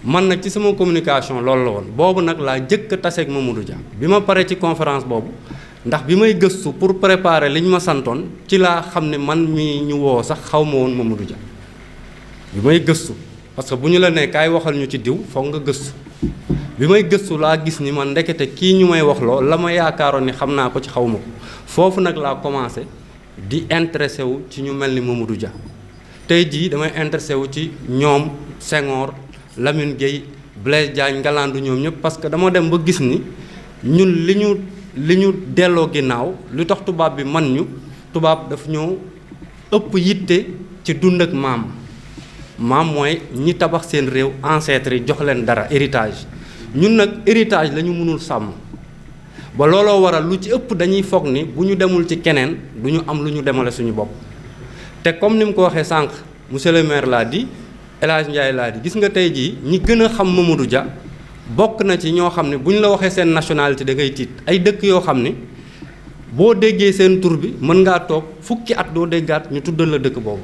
man nag ci sama communication loolu la woon boobu nag laa jëkk a taseeg Mamadou Dia bi ma paree ci conférence boobu ndax bi may gëstu pour préparer li ñu ma santoon ci laa xam ne man mi ñu woo sax xaw ma woon Mamadou Dia bi may gëstu parce que bu ñu la nee kaay waxal ñu ci diw foog nga gëstu bi may gëstu laa gis ni man ndekete kii ñu may wax loo la ma yaakaaroon ni xam naa ko ci xaw ma ko foofu nag laa commencé di intéressé wu ci ñu mel ni Mamadou Dia tey jii damay intéressé wu ci ñoom Senghor Lamine Gueye Blaise Diagne Ngalandou ñoom ñëpp parce que dama dem ba gis ni ñun li ñu delloo ginnaaw lu tax tubaab bi man ñu tubaab daf ñoo ëpp yitte ci dund ak maam mooy ñi tabax seen réew ancêtres yi jox leen dara héritage ñun nag héritage la ñu mënul sàmm ba looloo waral lu ci ëpp dañuy foog ni bu ñu demul ci keneen du ñu am lu ñu demale suñu bopp te comme ni mu ko waxee sànq monsieur le maire laa di El Hadj Ndiaye laa di gis nga tey jii ñi gën a xam Mamadou Dia bokk na ci ñoo xam ne bu ñu la waxee seen nationalité da ngay tiit ay dëkk yoo xam ne boo déggee seen tur bi mën ngaa toog fukki at doo déggaat ñu tuddal la dëkk boobu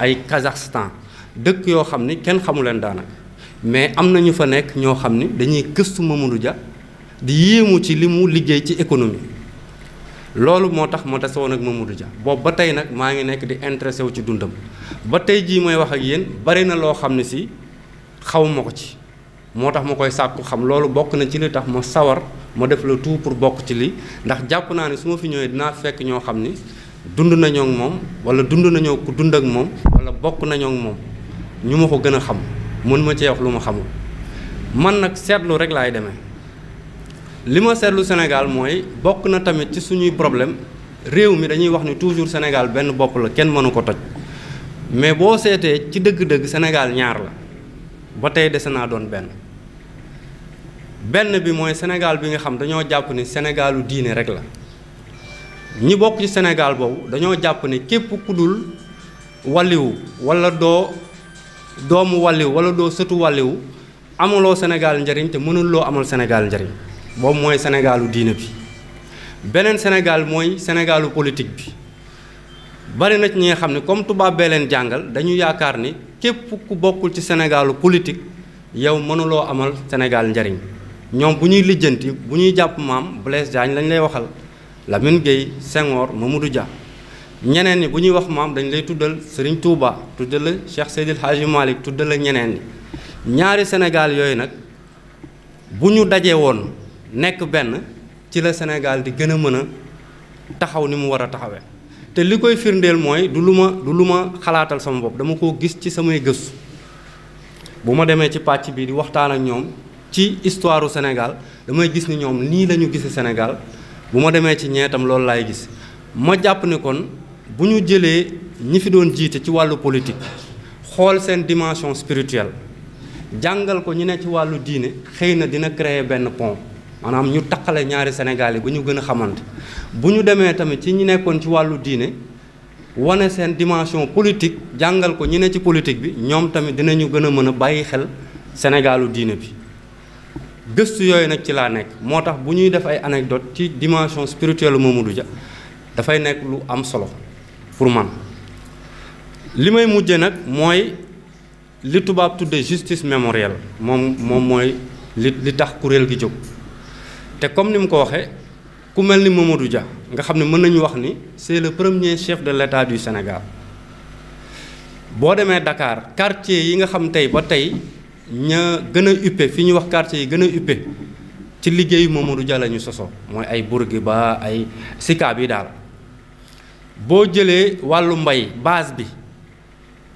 ay Kazakhstan dëkk yoo xam ni kenn xamu leen daanaka mais am na ñu fa nekk ñoo xam ni dañuy gëstu Mamadou Dia di yéemu ci li mu liggéey ci économie loolu moo tax ma tasewoon ak Mamadou Dia boobu ba tey nag maa ngi nekk di intéressé wu ci dundam ba tey jii mooy wax ak yéen bari na loo xam ne si xaw ma ko ci moo tax ma koy sàkku xam loolu bokk na ci li tax ma sawar ma def le tout pour bokk ci li ndax jàpp naa ne su ma fi ñëwee dinaa fekk ñoo xam ni dund nañoo ak moom wala dund nañoo ku dund ak moom wala bokk nañoo ak moom ñu ma ko gën a xam mën ma cee wax lu ma xamul man nag seetlu rek laay demee li ma seetlu Sénégal mooy bokk na tamit ci suñuy problème réew mi dañuy wax ni toujours Sénégal benn bopp la kenn mënu ko toj mais boo seetee ci dëgg-dëgg Sénégal ñaar la ba tey dese naa doon benn bi mooy Sénégal bi nga xam dañoo jàpp ni Sénégalu diine rek la ñi bokk ci Sénégal boobu dañoo jàpp ni képp ku dul walliwu wala doomu walliwu wala doo sëtu walliwu amaloo Sénégal njariñ te mënuloo amal Sénégal njariñ boobu mooy Sénégalu diine bi beneen Sénégal mooy Sénégalu politique bi bari na ci ñi nga xam ne comme tubaab bee leen jàngal dañu yaakaar ni képp ku bokkul ci Sénégalu politique yow mënuloo amal Sénégal njariñ ñoom bu ñuy lijjanti bu ñuy jàpp maam Blaise Diagne lañ lay waxal Lamine Gueye Senghor Mamadou Dia ñeneen ñi bu ñuy wax maam dañ lay tuddal Serigne Touba tuddal la Cheikh Seydil Hadji Malick tuddal la ñeneen ñi ñaari Sénégal yooyu nag bu ñu dajee woon nekk benn ci la Sénégal di gën a mën a taxaw ni mu war a taxawee te li koy firndeel mooy du lu ma xalaatal sama bopp dama ko gis ci samay gëstu bu ma demee ci pàcc bi di waxtaan ak ñoom ci histoire u Sénégal damay gis ni ñoom nii la ñu gisee Sénégal bu ma demee ci ñeetam loolu laay gis ma jàpp ni kon bu ñu jëlee ñi fi doon jiite ci wàllu politique xool seen dimension spirituelle jàngal ko ñi ne ci wàllu diine xëy na dina créer benn pont maanaam ñu taqale ñaari Sénégal yi ba ñu gën a xamante bu ñu demee tamit ci ñi nekkoon ci wàllu diine wane seen dimension politique jàngal ko ñi ne ci politique bi ñoom tamit dinañu gën a mën a bàyyi xel Sénégalu diine bi gëstu yooyu nag ci laa nekk moo tax bu ñuy def ay anecdote ci dimension spirituelle Mamadou Dia dafay nekk lu am solo pour man li may mujje nag mooy li tubaab tudde justice mémorielle moom mooy li tax kuréel gi jóg te comme ni mu ko waxee ku mel ni Mamadou Dia nga xam ne mën nañu wax ni c'est le premier chef de l'État du Sénégal boo demee Dakar quartier yi nga xam tey ba tey ña gën a uppé fi ñuy wax quartier yi gën a uppé ci liggéeyu Mamadou Dia la ñu sosoo mooy ay Bourguiba ay Sicap yi daal boo jëlee wàllu mbay base bi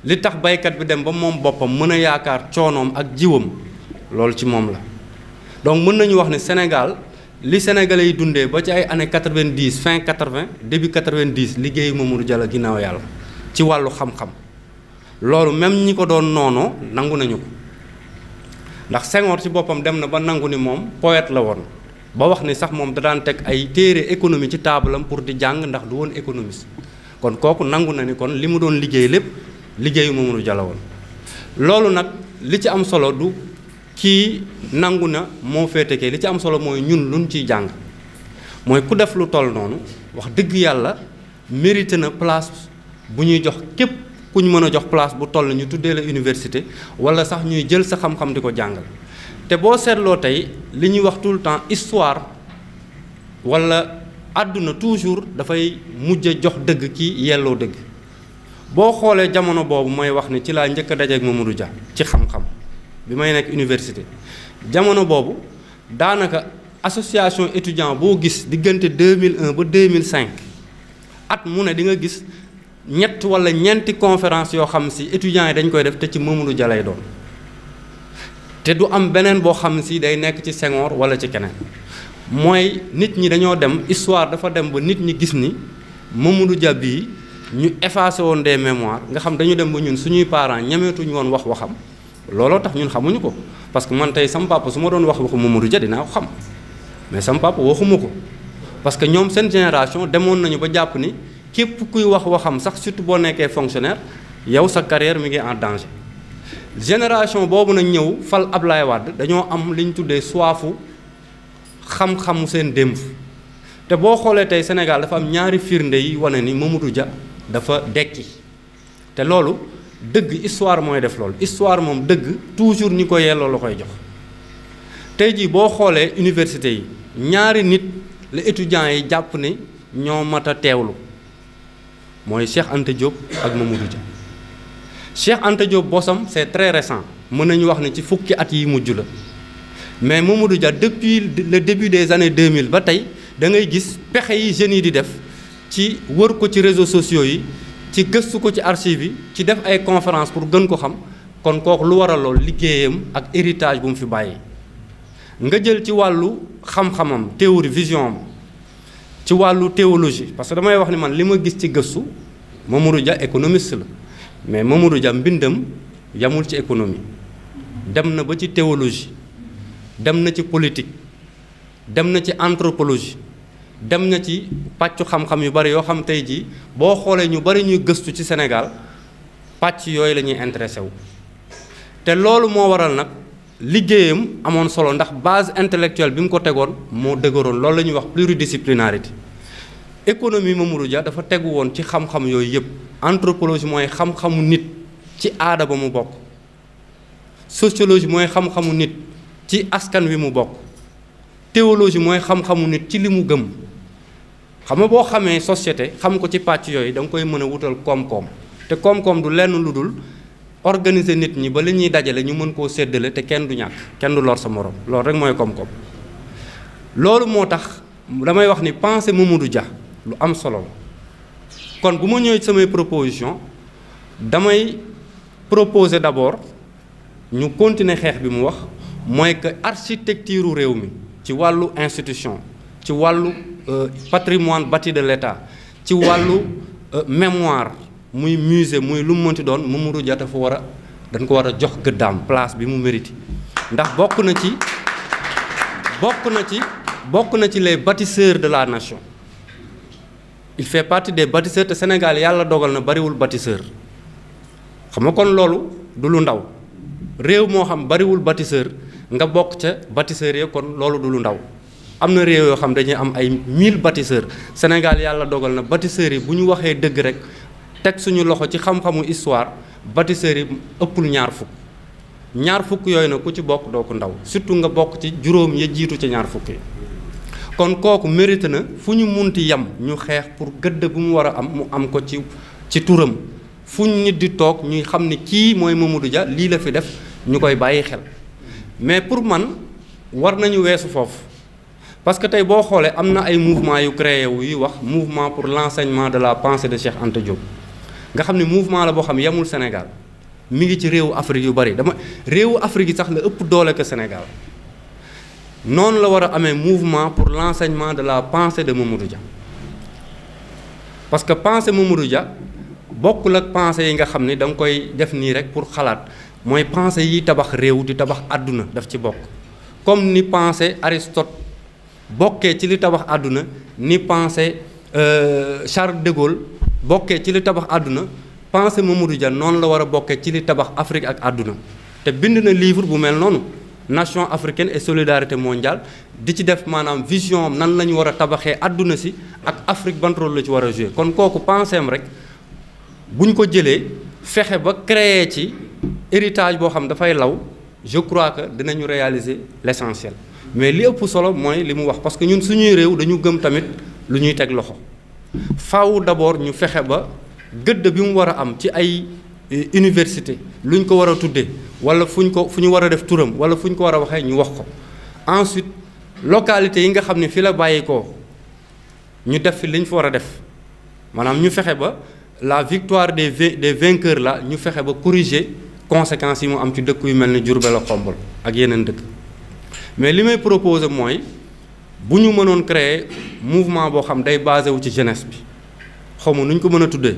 li tax baykat bi dem ba moom boppam mën a yaakaar coonoom ak jiwam loolu ci moom la donc mën nañu wax ne Sénégal li Sénégalais yi dundee ba ci ay années 90 fin 80 début 90 liggéeyu Mamadou Dia la ginnaaw yàlla ci wàllu xam-xam loolu même ñi ko doon noonoo nangu nañu ko ndax Senghor ci boppam dem na ba nangu ni moom poète la woon ba wax ni sax moom da daan teg ay téere économie ci taabalam pour di jàng ndax du woon économiste kon kooku nangu na ni kon li mu doon liggéey lépp liggéeyu Mamadou Dia la woon loolu nag li ci am solo du kii nangu na moo féete kee li ci am solo mooy ñun luñ ciy jàng mooy ku def lu toll noonu wax dëgg yàlla mérité na place bu ñuy jox képp ku ñu mën a jox place bu toll ñu tuddee la université wala sax ñuy jël sa xam-xam di ko jàngal te boo seetloo tey li ñuy wax tout le temps histoire wala àdduna toujours dafay mujj jox dëgg ki yelloo dëgg boo xoolee jamono boobu mooy wax ni ci laa njëkk a dajeeg Mamadou Dia ci xam-xam bi may nekk université jamono boobu daanaka association étudiant boo gis diggante 2001 ba 2005 at mu ne di nga gis ñett wala ñeenti conférence yoo xam si étudiants yi dañ koy def te ci Mamadou Dia lay doon te du am beneen boo xam si day nekk ci Senghor wala ci keneen mooy nit ñi dañoo dem histoire dafa dem ba nit ñi gis ni Mamadou Dia bii ñu effacé woon des mémoires nga xam dañu dem ba ñun suñuy parents ñemeetuñu woon wax waxam looloo tax ñun xamuñu ko parce que man tey sam papa su ma doon wax waxu Mamadou Dia dinaa ko xam mais sam papa waxuma ko parce que ñoom seen génération demoon nañu ba jàpp ni képp kuy wax waxam sax surtout boo nekkee fonctionnaire yow sa carrière mi ngi en danger génération boobu nag ñëw fal Ablaye Wade dañoo am li ñu tuddee soifu xam-xamu seen démb te boo xoolee tey Sénégal dafa am ñaari firnde yi wane ni Mamadou Dia dafa dekki te loolu dëgg histoire mooy def loolu histoire moom dëgg toujours ñi ko yelloo la koy jox tey jii boo xoolee université yi ñaari nit la étudiants yi jàpp ne ñoo mat a teewlu mooy Cheikh Anta Diop ak Mamadou Dia Cheikh Anta Diop bosam c'est très récent mën nañu wax ne ci fukki at yi mujj la mais Mamadou Dia depuis le début des années 2000 ba tey da ngay gis pexe yi jeunes yi di def ci wër ko ci réseaux sociaux yi ci gëstu ko ci archives yi ci def ay conférence pour gën ko xam kon kooku lu waral lool liggéeyam ak héritage bu mu fi bàyyi nga jël ci wàllu xam-xamam théorie vision am ci wàllu théologie parce que damay wax ni man li ma gis ci gëstu Mamadou Dia économiste la mais Mamadou Dia mbindam yamul ci économie dem na ba ci théologie dem na ci politique dem na ci anthropologie dem na ci pàccu xam-xam yu bari yoo xam tey jii boo xoolee ñu bari ñuy gëstu ci Sénégal pàcc yooyu la ñuy intéressé wu te loolu moo waral nag liggéeyam amoon solo ndax base intellectuelle bi mu ko tegoon moo dëgëroon loolu la ñuy wax pluridisciplinarité économie Mamadou Dia dafa tegu woon ci xam-xam yooyu yëpp anthropologie mooy xam-xamu nit ci aada ba mu bokk sociologie mooy xam-xamu nit ci askan wi mu bokk théologie mooy xam-xamu nit ci li mu gëm xam nga boo xamee société xam ko ci pàcc yooyu da nga koy mën a wutal koom-koom te koom-koom du lenn lu dul organiser nit ñi ba li ñuy dajale ñu mën koo séddale te kenn du ñàkk kenn du lor sa morom loolu rek mooy koom-koom loolu moo tax damay wax ni pensée Mamadou Dia lu am solo la kon bu ma ñëwee samay proposition damay proposer d'abord ñu continuer xeex bi mu wax mooy que architecture réew mi ci wàllu institution ci wàllu patrimoine bâti de l'État ci wàllu mémoire muy musée muy lu mu mënti doon Mamadou Dia dafa war a dañ ko war a jox gëddaam place bi mu mérite ndax bokk na ci les bâtisseurs de la nation il fait partie des bâtisseurs te Sénégal yàlla dogal na bariwul bâtisseur xam nga kon loolu du lu ndaw réew moo xam bariwul bâtisseur nga bokk ca bâtisseurs yi kon loolu du lu ndaw am na réew yoo xam dañuy am ay 1000 bâtisseurs Sénégal yàlla dogal na bâtisseurs yi bu ñu waxee dëgg rek teg suñu loxo ci xam-xamu histoire bâtisseurs yi ëppul ñaar fukk yooyu nag ku ci bokk doo ko ndaw surtout nga bokk ci juróom ya jiitu ca ñaar fukk yi kon kooku mérite na fu ñu munti yem ñu xeex pour gëdd bu mu war a am mu am ko ci turam fu ñu nit di toog ñuy xam ne kii mooy Mamadou Dia lii la fi def ñu koy bàyyi xel mais pour man war nañu weesu foofu parce que tey boo xoolee am na ay mouvement yu créé wu yuy wax mouvement pour l'enseignement de la pensée de Cheikh Anta Diop nga xam ne mouvement la boo xam yemul Sénégal mi ngi ci réewu Afrique yu bari réewu Afrique yi sax la ëpp doole que Sénégal noonu la war a amee mouvement pour l'enseignement de la pensée de Mamadou Dia parce que pensée Mamadou Dia bokkul ak pensée yi nga xam ne da nga koy def nii rek pour xalaat mooy pensée yi tabax réew di tabax àdduna daf ci bokk comme ni pensée Aristote bokkee ci li tabax àdduna ni pensée Charles de Gaulle bokkee ci li tabax àdduna pensée Mamadou Dia noonu la war a bokkee ci li tabax Afrique ak àdduna te bind na livre bu mel noonu nation africaine et solidarité mondiale di ci def maanaam vision am nan la ñu war a tabaxee àdduna si ak Afrique ban rôle la ci war a jouer kon kooku pensée am rek bu ñu ko jëlee fexe ba créer ci héritage boo xam dafay law, je crois que dinañu réaliser l'essentiel. Mais li ëpp solo mooy li mu wax parce que ñun suñuy réew dañu gëm tamit lu ñuy teg loxo faaw d'abord ñu fexe ba gëdd bi mu war a am ci ay université luñ ko war a tuddee wala fu ñu war a def turam wala fu ñu ko war a waxee ñu wax ko. Ensuite localité yi nga xam ne fi la bàyyikoo ñu def fi li ñu fa war a def maanaam ñu fexe ba la victoire des vainqueurs la ñu fexe ba corriger conséquences yi mu am ci dëkk yu mel ni Diourbel ak Khombole ak yeneen dëkk. Mais li may proposer mooy bu ñu mënoon créer mouvement boo xam day basé wu ci jeunesse bi xaw ma nu ñu ko mën a tuddee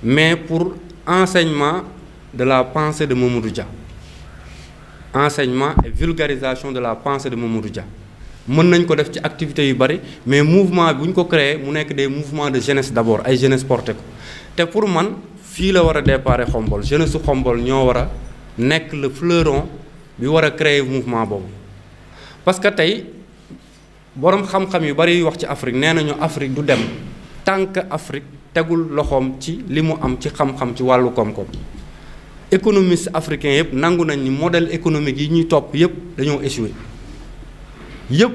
mais pour enseignement de la pensée de Mamadou Dia, enseignement et vulgarisation de la pensée de Mamadou Dia. Mën nañ ko def ci activités yu bari mais mouvement bi bu ñu ko créer mu nekk des mouvements de jeunesse d'abord ay jeunesse porté ko te pour man fii la war a déparé Khombole jeunesse su Khombole ñoo war a nekk le fleuron bi war a créer mouvement boobu. Parce que tey boroom xam-xam yu bari yu wax ci Afrique nee nañu Afrique du dem tant que Afrique tegul loxoom ci li mu am ci xam-xam ci wàllu koom-koom économistes africains yëpp nangu nañ ni modèle économique yi ñuy topp yëpp dañoo échoué yëpp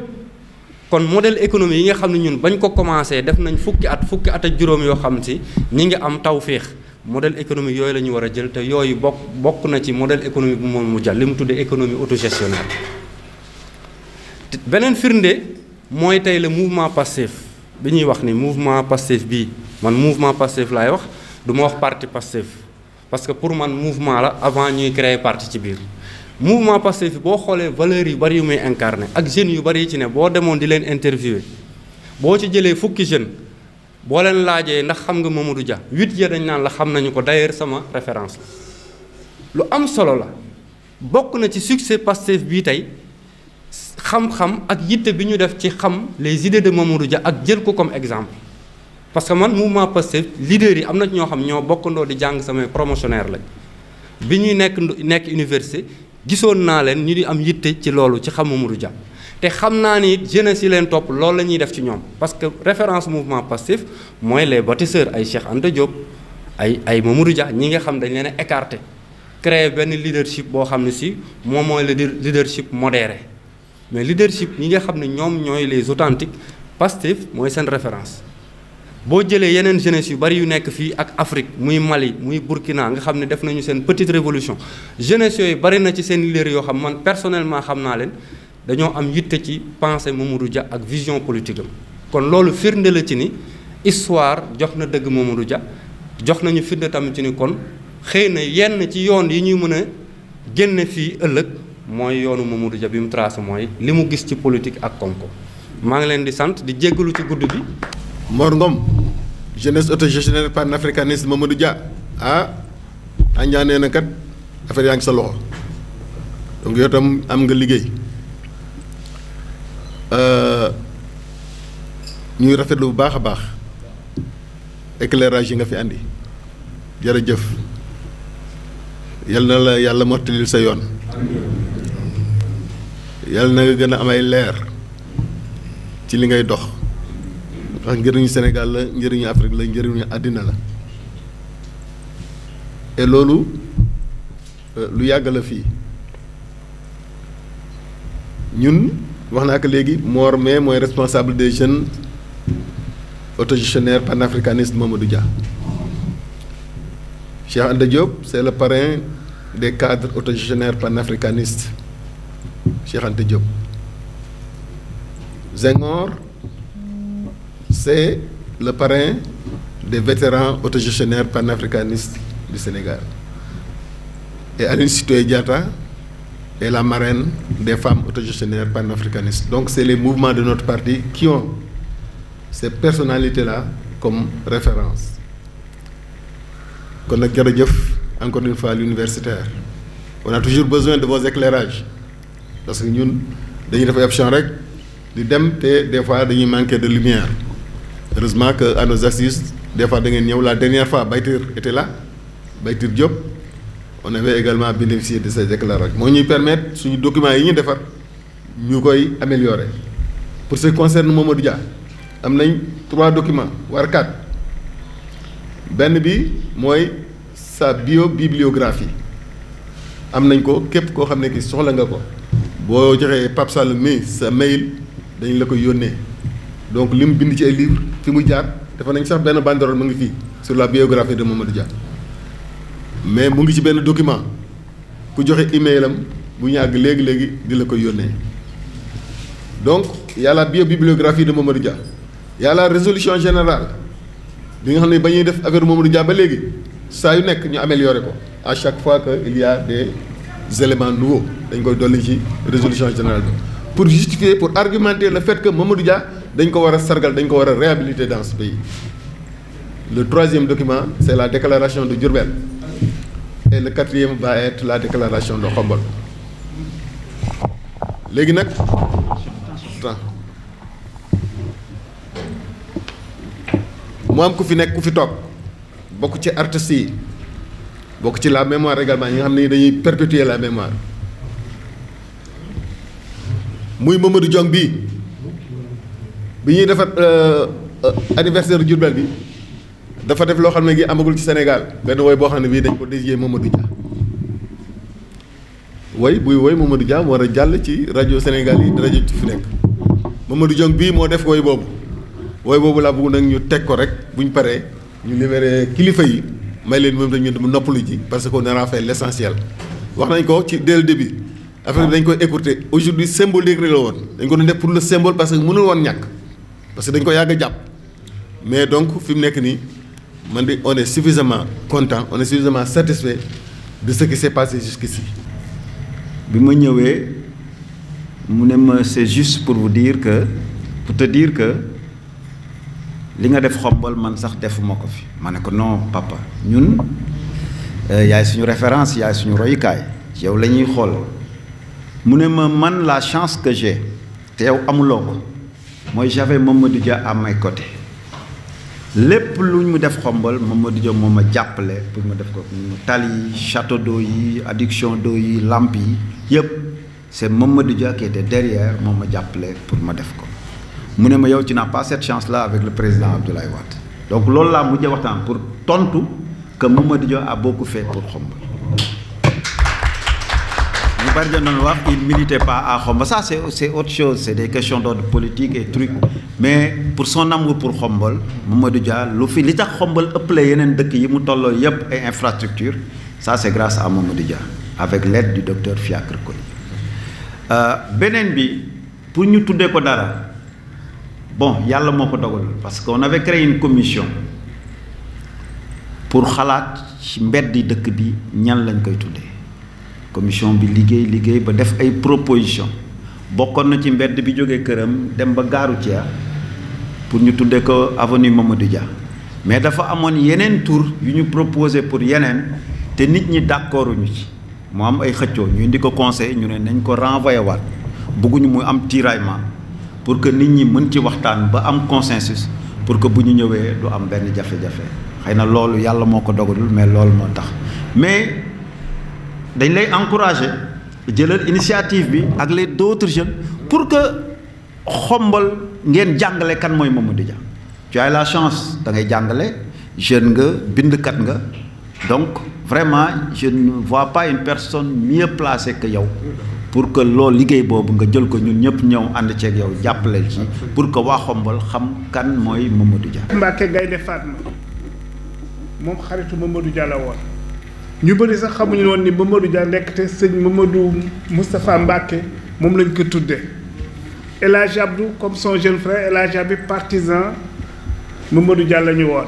kon modèle économique yi nga xam ne ñun bañ ko commencé def nañ fukki at ak juróom yoo xam si ñi ngi am tawféex modèle économique yooyu la ñu war a jël te yooyu bokk na ci modèle économique bu moom mu jàll li mu tuddee économie autogestionnaire. Beneen firnde mooy tey le mouvement Pastef bi ñuy wax ni mouvement Pastef bii man mouvement Pastef laay wax du ma wax parti Pastef parce que pour man mouvement la avant ñuy créer parti ci biir mouvement Pastef boo xoolee valeurs yu bari yu muy incarné ak jeunes yu bari yi ci ne boo demoon di leen interviewer boo ci jëlee fukki jeunes boo leen laajee ndax xam nga Mamadou Dia 8 ya dañ naan la xam nañu ko d'ailleurs sama référence la lu am solo la bokk na ci succès Pastef bii tey xam-xam ak yitte bi ñu def ci xam les idées de Mamadou Dia ak jël ko comme exemple parce que man mouvement Pastef leader yi am na ci ñoo xam ñoo bokkandoo di jàng samay promotionnaire lañ bi ñuy nekk université gisoon naa leen ñu di am yitte ci loolu ci xam Mamadou Dia te xam naa ni jeunesse yi leen topp loolu la ñuy def ci ñoom parce que référence mouvement Pastef mooy les bâtisseurs ay Cheikh Anta Diop ay Mamadou Dia ñi nga xam dañ leen a écarté créer benn leadership boo xam ne si moom mooy le leadership modéré mais leadership ñi nga xam ne ñoom ñooy les authentiques Pastef mooy seen référence boo jëlee yeneen jeunesse yu bari yu nekk fii ak Afrique muy Mali muy Burkina nga xam ne def nañu seen petite révolution jeunesse yooyu bari na ci seen leader yoo xam man personnellement xam naa leen dañoo am yitte ci pensée Mamadou Dia ak vision politique am kon loolu firnde la ci ni histoire jox na dëgg Mamadou Dia jox nañu firnde tamit ci ni kon xëy na yenn ci yoon yi ñuy mën a génne fii ëllëg mooy yoonu Mamadou Dia bi mu tracé mooy li mu gis ci politique ak koom-koom maa ngi leen di sant di jéggalu ci gudd bi. Mor Ngom jeunesse autogestionnaire panafricaniste Mamadou Dia andiaanee na kat affaire yaa ngi sa loxo donc yow tam am nga liggéey ñuy rafetlu bu baax a baax éclairage yi nga fi andi jërëjëf yal na la yàlla mottalil sa yoon yal na nga gën a am ay leer ci li ngay dox ndax njëriñu Sénégal la njëriñu Afrique la njëriñu àddina la et loolu lu yàgg la fii ñun wax naa ko léegi Mor mais mooy responsable des jeunes autogestionnaires panafricanistes Mamadou Dia Cheikh Anta Diop c'est le parrain des cadres autogestionnaires panafricanistes Cheikh Anta Diop Senghor c'est le parrain des vétérans autogestionnaires panafricanistes du Sénégal et Aline Sitoé Diatta est la marraine des femmes autogestionnaires panafricanistes. Donc c'est les mouvements de notre parti qui ont ces personnalités-là comme référence. Kon nag jërëjëf encore une fois l'universitaire. On a toujours besoin de vos éclairages parce que ñun dañuy def option rek di dem te des fois dañuy manquer de lumière. Heureusement que à nos assises des fois da ngeen ñëw la dernière fois Baytir était là Baytir Diop. On avait également bénéficié de ces éclairages moo ñuy permettre suñu documents yi ñu defar ñu koy améliorer pour ce qui concerne Mamadou Dia am nañ 3 documents war 4 benn bi mooy sa biobibliographie am nañ ko képp koo xam ne ki soxla nga ko boo joxee Pape Sall mi sa mail dañ la koy yónnee donc li mu bind ci ay livre fi mu jaar dafa nañ sax benn banderole mu ngi fii sur la biographie de Mamadou Dia mais mu ngi ci benn document ku joxe email am bu ñu àgg léegi-léegi di la koy yónnee donc y a la biobibliographie de Mamadou Dia y a la résolution générale bi nga xam ne ba ñuy def affaire Mamadou Dia ba léegi saa yu nekk ñu amélioré ko à chaque fois que il y a des éléments nouveaux dañ koy dolli ci résolution générale bi pour justifier pour argumenter le fait que Mamadou Dia dañ ko war a sargal dañ ko war a réhabiliter dans ce pays. Le troisième document c'est la déclaration de Diourbel et le quatrième va être la déclaration de Khombole léegi nag mu am ku fi nekk ku fi toog bokk ci artistes yi bokk ci la mémoire également ñi nga xam ne dañuy perpétuer la mémoire muy Mamadou Diong bii bi ñuy defar anniversaire Diourbel bi dafa def loo xam ne gi amagul ci Sénégal benn woy boo xam ne bii dañ ko dédié Mamadou Dia woy buy woy Mamadou Dia mu war a jàll ci rajo Sénégal yi rajo ci fi nekk Mamadou Diong bii moo def woy boobu laa bëgg nag ñu teg ko rek bu ñu paree ñu libéré kilifa yi may leen moom dañu dem noppalu ji parce qu'on aura fait l'essentiel wax nañ ko ci dès le début affaire bi dañ koy écouter aujourd'hui symbolique rek la woon dañ ko doon def pour le symbole parce que mënul woon ñàkk parce que dañ ko yàgg a jàpp mais donc fi mu nekk nii man di on est suffisamment content on est suffisamment satisfait de ce qui s'est passé jusqu'ici. bi ma ñëwee mu ne ma c'est juste pour te dire que li nga def Khombole man sax defuma ko fi ma ne ko non papa ñun yaay suñu référence yaay suñu royukaay ci yow la ñuy xool mu ne ma man la chance que j'ai te yow amuloo ko mooy j'avais Mamadou Dia à mes côtés lépp lu mu def Khombole Mamadou Dia moo ma jàppale pour ma def ko mu tali château d'eau yi adduction d'eau yi lampe yi yëpp c'est Mamadou Dia qui était derrière moo ma jàppale pour ma def ko mu ne ma yow tu n'as pas cette chance là avec le président Abdoulaye Wade donc loolu laa mujjee waxtaan pour tontu que Mamadou Dia a beaucoup fait pour Khombole ñu bari doon wax il militait pas à Khombole ça c'est autre chose c'est des questions d'ordre politique et trucs mais pour son amour pour Khombole Mamadou Dia li tax Khombole ëppale yeneen dëkk yi mu tolloo yépp ay infrastructures ça c'est grâce à Mamadou Dia avec l'aide du docteur Fiacre Coly beneen bi pour ñu tuddee ko dara bon yàlla moo ko dogal parce qu'on avait créé une commission pour xalaat ci mbeddi dëkk bi ñan lañ koy tuddee commission bi liggéey ba def ay proposition bokkoon na ci mbedd bi jógee këram dem ba gaaru Thiès pour ñu tuddee ko avenue Mamadou Dia mais dafa amoon yeneen tour yu ñu proposé pour yeneen te nit ñi d'accorduñu ci mu am ay xëccoo ñu indi ko conseil ñu ne nañ ko renvoyer waat bëgguñu mu am tiraillement pour que nit ñi mën ci waxtaan ba am consensus pour que bu ñu ñëwee du am benn jafe-jafe xëy na loolu yàlla moo ko dogalul mais loolu moo tax mais dañ lay encourager jëlal initiative bi ak les d'autres jeunes pour que Khombole ngeen jàngale kan mooy Mamadou Dia tu as la chance da ngay jàngale jeune nga bindkat nga donc vraiment je ne vois pas une personne mieux placée que yow pour que loolu liggéey boobu nga jël ko ñun ñëpp ñëw ànd ceeg yow jàppale ci pour que waa Khombole xam kan mooy Mamadou Dia. Mbacke Gaynde Fatma moom xaritu Mamadou Dia la woon ñu bëri sax xamuñu woon ni Mamadou Dia nekk te sëñ Mamadou Moustapha Mbacke moom lañ ko tuddee El Hadj Abdou comme son jeune frère El Hadj Abdou partisan Mamadou Dia la ñu woon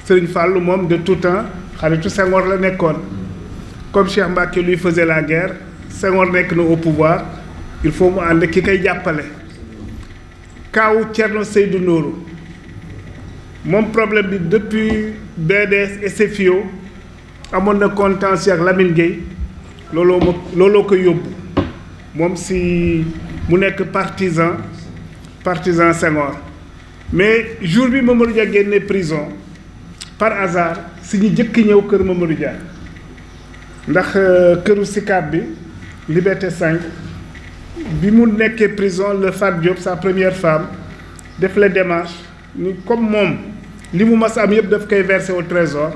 Serigne Fallou moom de tout temps xaritu Senghor la nekkoon comme Cheikh Mbacke lui faisait la guerre. Senghor nekk na au pouvoir il faut mu ànd ki koy jàppale kaawu Thierno Seydou Nourou moom problème bi depuis BDS et CFIO amoon na contentieux ak Lamine Gueye looloo ko yóbbu moom si mu nekk partisan Senghor mais jour bi Mamadou Dia génne prison par hasard si ñu jëkk ñëw kër Mamadou Dia ndax këru Sicap bi Liberté 5 bi mu nekkee prison le Fat Diop sa première femme def la démarche ni comme moom li mu mas am yëpp daf koy verser au trésor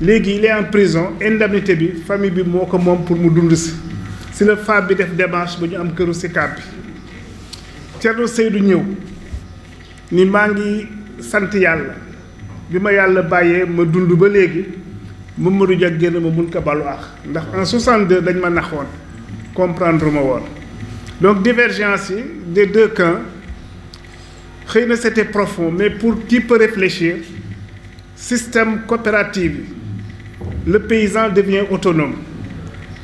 léegi il est en prison indemnité bi famille bi moo ko moom pour mu dund si la femme bi def démarche ba ñu am këru Sicap bi Thierno Seydou ñëw ni maa ngi sant yàlla bi ma yàlla bàyyee ma dund ba léegi Mamadou Dia génn ma mun ko balu ndax en 62 dañ ma naxoon comprendre ma woon donc divergence yi des deux camps xëy na c'était profond mais pour qui peut réfléchir système coopératif le paysan devient autonome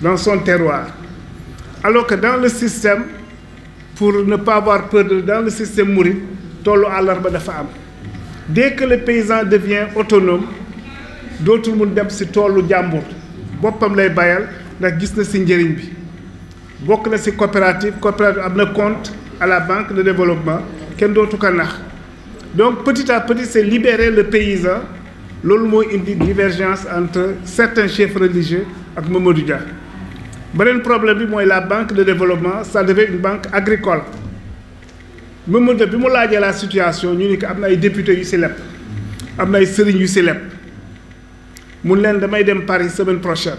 dans son terroir alors que dans le système pour ne pas avoir peur dans le système mouride toolu àllarba dafa am dès que le paysan devient autonome dootul mun dem ci toolu jàmbur boppam lay bayal ndax gis na ci njëriñ bi bokk na ci coopérative am na compte à la banque de développement kenn dootu ko nax donc petit à petit c'est libérer le paysan loolu moo indi divergence entre certains chefs religieux ak Mamadou Dia beneen problème bi mooy la banque de développement ça devait une banque agricole Mamadou Dia bi mu laajee la situation ñu ni ko am na ay députés yu ci leb am na ay sëriñ yu ci leb mun leen damay dem Paris semaine prochaine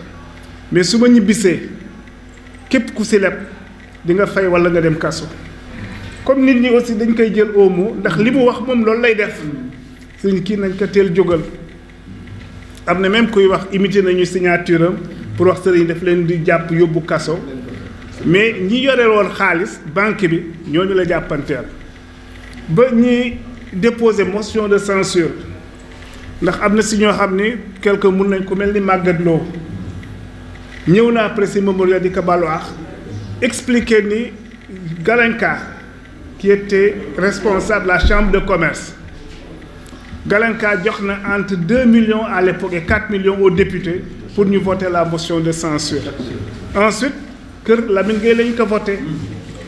mais su ma ñibbisee képp ku ci leb di nga fay walla nga dem kaso comme nit ñi aussi dañ koy jël au mot ndax li mu wax moom loolu lay def suñ kii nañ ko teel jógal am na même kuy wax imité nañu signature am pour wax sëriñ daf leen di jàpp yóbbu kaso mais ñi yore woon xaalis banque bi ñooñu la jàppanteel ba ñi déposer motion de censure ndax am na si ñoo xam ni quelque mun nañ ko mel ni Maguette Lo ñëw naa après si Mamadou di ko balu expliquer ni Galenka qui était responsable de la chambre de commerce Galenka jox na entre 2 millions à l'époque et 4 millions aux députés pour ñu voter la motion de censure ensuite kër Lamine Gueye lañ ko voté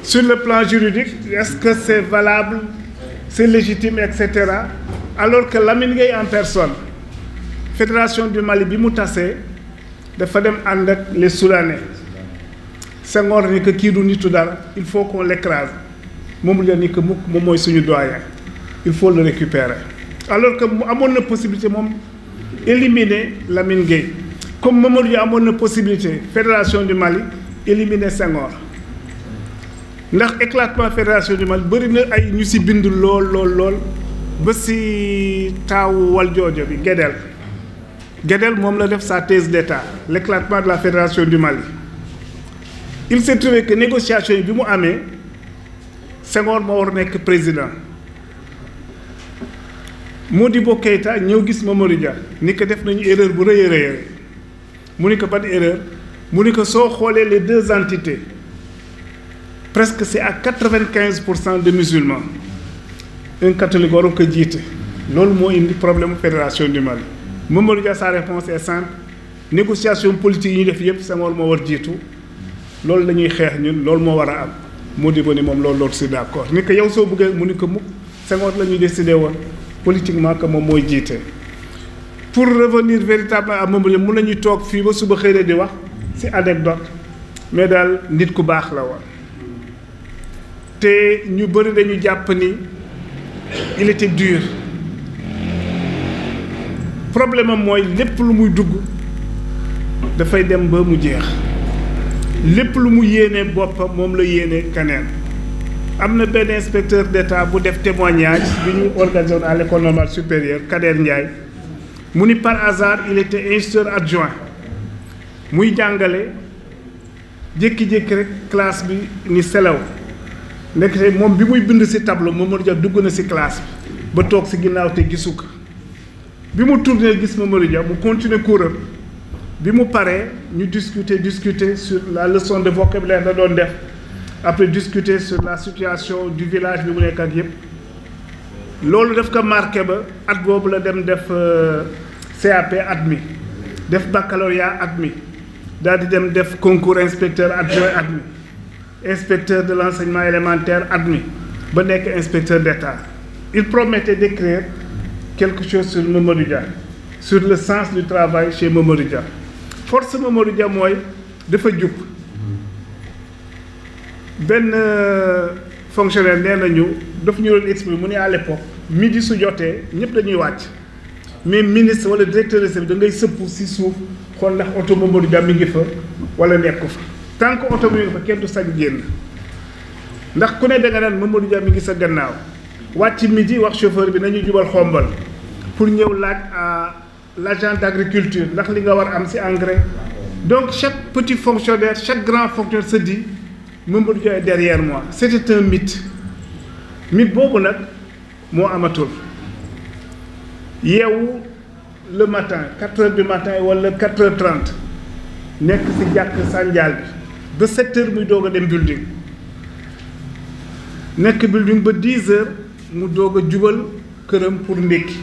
sur le plan juridique est-ce que c'est valable c'est légitime etc. alors que Lamine Gueye en personne fédération du Mali bi mu tasee dafa dem ànd ak les Soudanais Senghor ni que kii du nitu dara il faut qu'on l'écrase moom la ni que mukk moom mooy suñu doyen il faut le récupérer alors que mu amoon na possibilité moom éliminer Lamine Gueye comme Mamadou Dia amoon na possibilité fédération du Mali éliminer Senghor ndax éclatement fédération du Mali bëri na ay ñu ci bind lool ba ci taawu wal joojo bi Guédel moom la def sa thèse d'état l'éclatement de la fédération du Mali il s'est trouvé que négociation yi bi mu amee Senghor moo war nekk président Modibo Keïta ñëw gis Mamadou Dia ni ko def nañu erreur bu rëy a rëy mu ni ko ban erreur mu ni ko soo xoolee les deux entités presque c'est à 95% de musulmans un catholique waroon ko jiite loolu moo indi problème fédération du Mali Mamadou Dia sa réponse est simple négociation politique yi ñu def yëpp Senghor moo war jiitu loolu la ñuy xeex ñun loolu moo war a am Modibo ni moom loolu si d'accord ni ko yow soo bëggee mu ni ko mukk Senghor la ñuy décidé woon politiquement que moom mooy jiite pour revenir véritablement à Mamadou Dia mun nañu toog fii ba suba xëy na di wax ci anecdote mais daal nit ku baax la woon te ñu bëri dañu jàpp ni il était dur problème am mooy lépp lu muy dugg dafay dem ba mu jeex lépp lu mu yéene boppam moom la yéene keneen am na benn inspecteur d'État bu def témoignage bi ñu organisé à l'école normale supérieure Kader Ndiaye mu ni par hasard il était instituteur adjoint muy jàngale jékki-jékki rek classe bi ni selaw ndekete moom bi muy bind ci tableau Mamadou Dia dugg na ci classe bi ba toog ci ginnaaw te gisu ko bi mu tourné gis Mamadou Dia mu continuer cours bi mu paree ñu discuter sur la leçon de vocabulaire da doon def après discuter sur la situation du village bi mu nekk ak yépp loolu daf ko marqué ba at boobu la dem def CAP admis def baccalauréat admis daal di dem def concours inspecteur adjoint admis inspecteur de l'enseignement élémentaire admis ba nekk inspecteur d'État il promettait d'écrire quelque chose sur Mamadou Dia sur le sens du travail chez Mamadou Dia force Mamadou Dia mooy dafa jub benn fonctionnaire nee nañu daf ñu doon expliquer mu ne à l'époque midi su jotee ñëpp dañuy wàcc mais ministre wala directeur de service da ngay sëpp si suuf xool ndax oto Mamadou Dia mi ngi fa wala nekku fa tant que oto mi ngi fa kenn du sañ génn ndax ku ne da nga naan Mamadou Dia mi ngi sa gannaaw wàcc midi wax chauffeur bi nañu jubal xombal pour ñëw laaj à l'agent d'agriculture ndax li nga war am si engrais. Donc chaque petit fonctionnaire, chaque grand fonctionnaire se dit Mamadou Dia est derrière moi. C'était un mythe. Mythe boobu nag moo amatul yeewu le matin 4h du matin wala 4h30 nekk ci jàkk sànjaal bi ba 7h muy doog a dem building nekk building ba 10h mu doog a jubal këram pour ndékki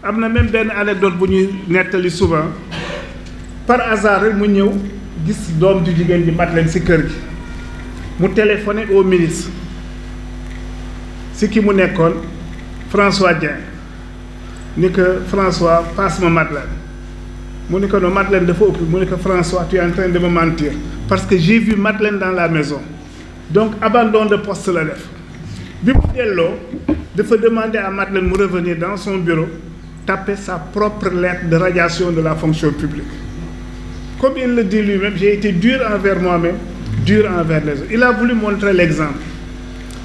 am na même benn anecdote bu ñuy nettali souvent par hasard rek mu ñëw gis doom ju jigéen ji mat leen ci kër gi mu téléphoné au ministre ci ki mu nekkoon François Dieng ni que François passe ma Madeleine mu ni ko non Madeleine dafa ëpp mu ni ko François tu es en train de me mentir parce que j'ai vu Madeleine dans la maison donc abandon de poste la def bi mu delloo dafa demander à Madeleine mu revenir dans son bureau taper sa propre lettre de radiation de la fonction publique. Comme il le dit lui-même, j'ai été dur envers moi-même, dur envers les autres. Il a voulu montrer l'exemple.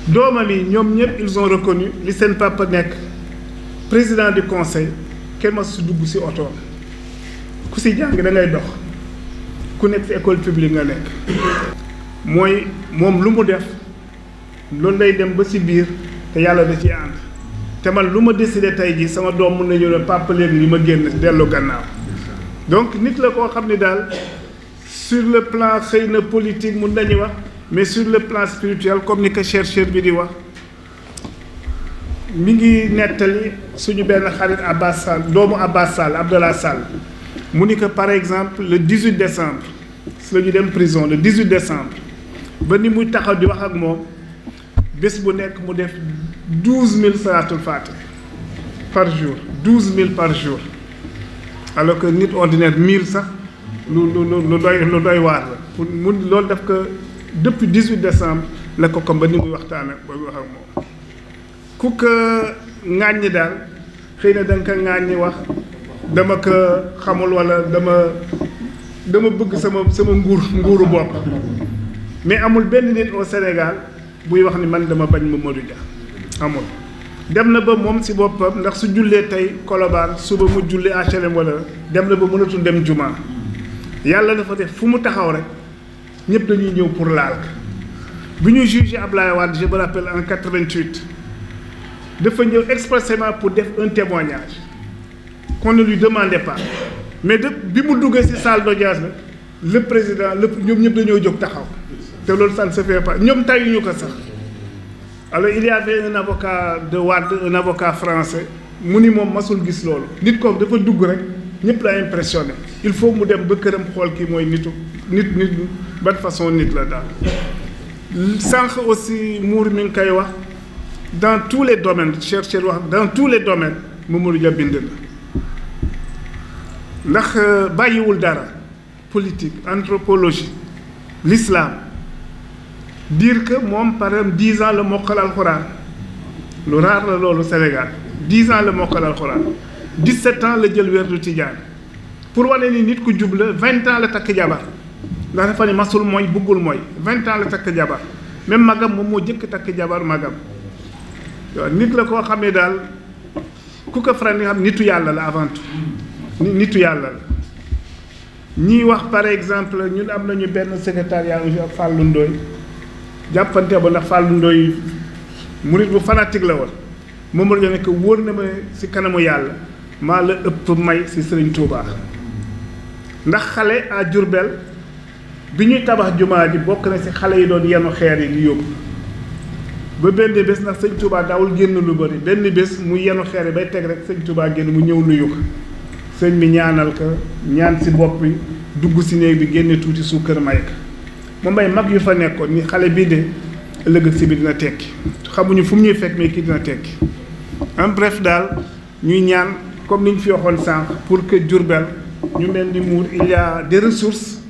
doomam yi ñoom ñëpp ils ont reconnu li seen papa nekk président du conseil kenn ma su dugg ci oto ku ci jàng da ngay dox ku nekk ci école publique nga nekk mooy moom lu mu def loolu lay dem ba ci biir te yàlla da ci ànd te man lu ma décidé tey jii sama doom mën na ñëw ne papa léegi li ma génn dellu gannaaw donc nit la koo xam ne daal sur le plan xëy na politique mun nañu wax mais sur le plan spirituel comme ni ko chercheur bi di wax mi ngi nettali suñu benn xarit Abbas Sall doomu Abbas Sall Abdallah Sall mu ni que par exemple le 18 décembre si la ñu dem prison le 18 décembre ba ni muy taxaw di wax ak moom bés bu nekk mu def 12000 salaatul faatih par jour 12000 par jour alors que nit ordinaire 1000 sax lu doy waar la pour mu loolu daf ko depuis 18 décembre la ko comme ba ni muy waxtaan ak ba wax ak moom ku ko ŋàññi daal xëy na da nga ko ŋàññi wax dama ko xamul wala dama bëgg sama nguuru bopp mais amul benn nit au Sénégal buy wax ni man dama bañ Mamadou Dia amul dem na ba moom si boppam ndax su jullee tey Colobane suba mu jullee HLM wala dem na ba mënatul dem juma yàlla dafa def fu mu taxaw rek ñëpp dañuy ñëw pour laal bi ñuy jugé Ablaye Wade je me rappelle en 88 dafa ñëw expressément pour def un témoignage qu'on ne lui demandait pas mais bi mu duggee ci salle d'audience bi le président ñoom ñëpp dañoo jóg taxaw te loolu ça ne se fait pas ñoom tayuñu ko sax alors il y avait un avocat de Wade un avocat français mu ni moom masul gis loolu nit ko dafa dugg rek ñëpp la impressionné il faut mu dem ba këram xool kii mooy nit ban façon nit la daal sànq aussi muur mi ngi koy wax dans tous les domaines chercheur wax dans tous les domaines Mamadou Dia bind la ndax bàyyiwul dara politique anthropologie l'islam dire que moom par exemple 10 ans la mokkal alxuraan lu raar la loolu Sénégal 10 ans la mokkal alxuraan 17 ans la jël werdu tijaan pour wane ni nit ku jub la 20 ans la takk jabar ndax dafa ne masul mooy buggul mooy 20 ans la takk jabar même magam moom moo jëkk takk jabar magam waaw nit la koo xam ne daal ku ko faral di xam nitu yàlla la avant tout nitu yàlla la ñiy wax par exemple ñun am nañu benn secrétariat ak Fallou Ndoye jàppante ba ndax Fallou Ndoye murit bu fanatique la woon moom la nekk wóor na ma ci kanamu yàlla maa la ëpp may ci Serigne Touba ndax xale à Diourbel bi ñuy tabax jumaa ji bokk na ci xale yi doon yenu xeer yi di yóbbu ba benn bés ndax sëñ Touba daawul génn lu bari benn bés mu yenu xeer yi bay teg rek sëñ Touba génn mu ñëw nuyu ko sëñ bi ñaanal ko ñaan ci bopp bi dugg ci néeg bi génne tuuti suukar may ko moom may mag yu fa nekkoon ni xale bii de ëllëg si bi dina tekki xamuñu fu mu ñuy fekk mais kii dina tekki en bref daal ñuy ñaan comme ni ñu fi waxoon sànq pour que Diourbel ñu mel ni Mbour il y a des ressources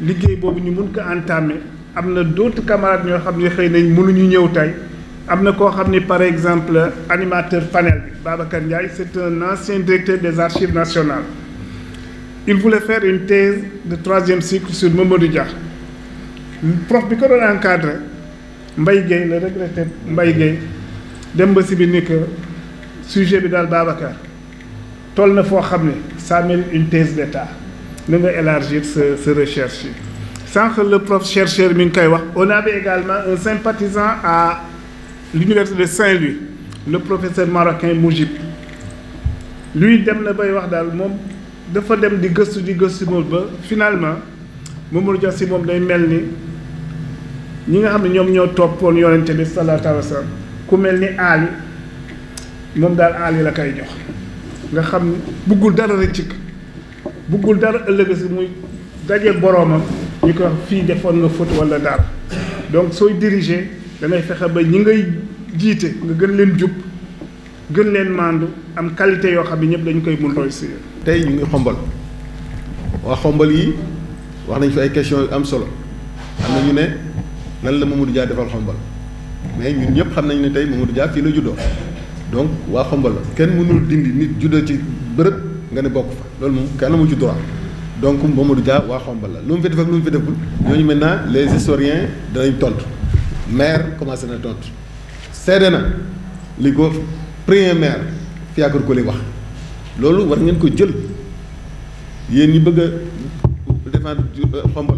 liggéey boobu ñu mun ko entamer am na d'autres camarades ñoo xam ne xëy nañ mënuñu ñëw tey am na koo xam ni par exemple animateur panel bi Babacar Ndiaye, c'est un ancien directeur des Archives nationales. Il voulait faire une thèse de 3e cycle sur Mamadou Dia. Le prof bi ko doon encadré Mbaye Gueye, le regretté Mbaye Gueye, dem ba si bi ni que sujet bi daal Babacar toll na foo xam ne ça mérite une thèse d'état na nga élargir sa recherche yi. Sànq le prof chercheur mi ngi koy wax, on avait également un sympathisant à l'université de Saint-Louis, le professeur marocain Moujib. Lui dem na bay wax daal moom dafa dem di gëstu moom ba finalement Mamadou Dia si moom day mel ni ñi nga xam ne ñoom ñoo toppoon yonente bi sallallahu alayhi wa sallam ku mel ni Ali moom daal Ali la koy jox nga xam ne buggul dara rëccik buggul dara ëllëg si muy daje boroomam ñu ko wax fii defoon nga faute wala dara. Donc sooy diriger da ngay fexe ba ñi ngay jiite nga gën leen jub gën leen maandu am qualité yoo xam ne ñëpp dañu koy mun roy si. tey ñu ngi xombal waa xombal yi wax nañ fi ay questions yu am solo am na ñu ne lan la Mamadou Dia defal xombal mais ñun ñëpp xam nañ ne tey Mamadou Dia fii la juddoo donc waa xombal la kenn mënul dindi nit juddoo ci bërëb nga ne bokk fa loolu moom kenn amu ci droit donc Mamadou Dia waa xombal la lu mu fi def ak lu mu fi deful ñooñu maintenant les historiens danañ tontu maire commencé na tontu seede na li ko premier maire Fiacre Coly wax loolu war ngeen ko jël yéen ñi bëgg a défendre xombal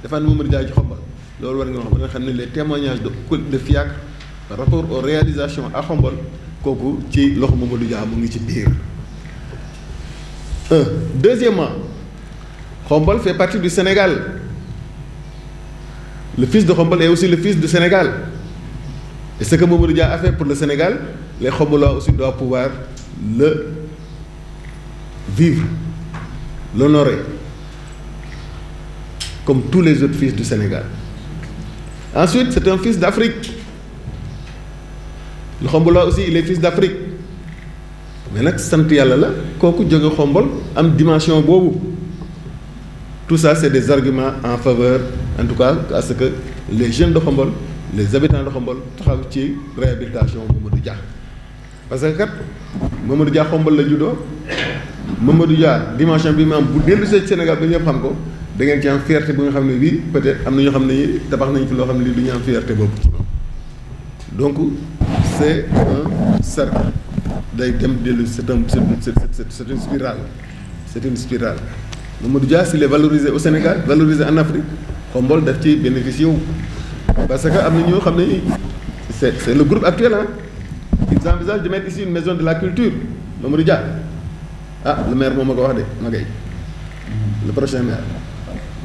défendre Mamadou Dia ci xombal loolu war ngeen xam ne les témoignages de Fiacre par rapport aux réalisations à xombal kooku ci loxo Mamadou Dia mu ngi ci biir. Deuxièmement, Khombol fait partie du Sénégal. Le fils de Khombol est aussi le fils du Sénégal. Et ce que Mamadou Dia a fait pour le Sénégal, les Khombolois aussi doivent pouvoir le vivre, l'honorer, comme tous les autres fils du Sénégal. Ensuite, c'est un fils d'Afrique. Le Khombolois aussi, il est fils d'Afrique. Mais nag sant yàlla la kooku jóge xombol am dimension boobu tout ça c'est des arguments en faveur en tout cas à ce que les jeunes de xombol les habitants de xombol taxaw ci réhabilitation Mamadou Dia parce que kat Mamadou Dia xombol la juddoo Mamadou Dia dimension bi mu am bu dellu see Sénégal ba ñëpp xam ko da ngeen ci am fierté bu nga xam ne bii peut-être am na ñoo xam ne tabax nañ fi loo xam ne lii du ñu am fierté boobu donc c'est un cercle day dem dellu c'est une spirale c'est une spirale Mamadou Dia s'il est valorisé au Sénégal valorisé en Afrique xombol daf ci bénéficié wu parce que am na ñoo xam ne c'est le groupe actuel hein ils envisagent de mettre ici une maison de la culture Mamadou Dia ah le maire moom ma ko wax de Magaye le prochain maire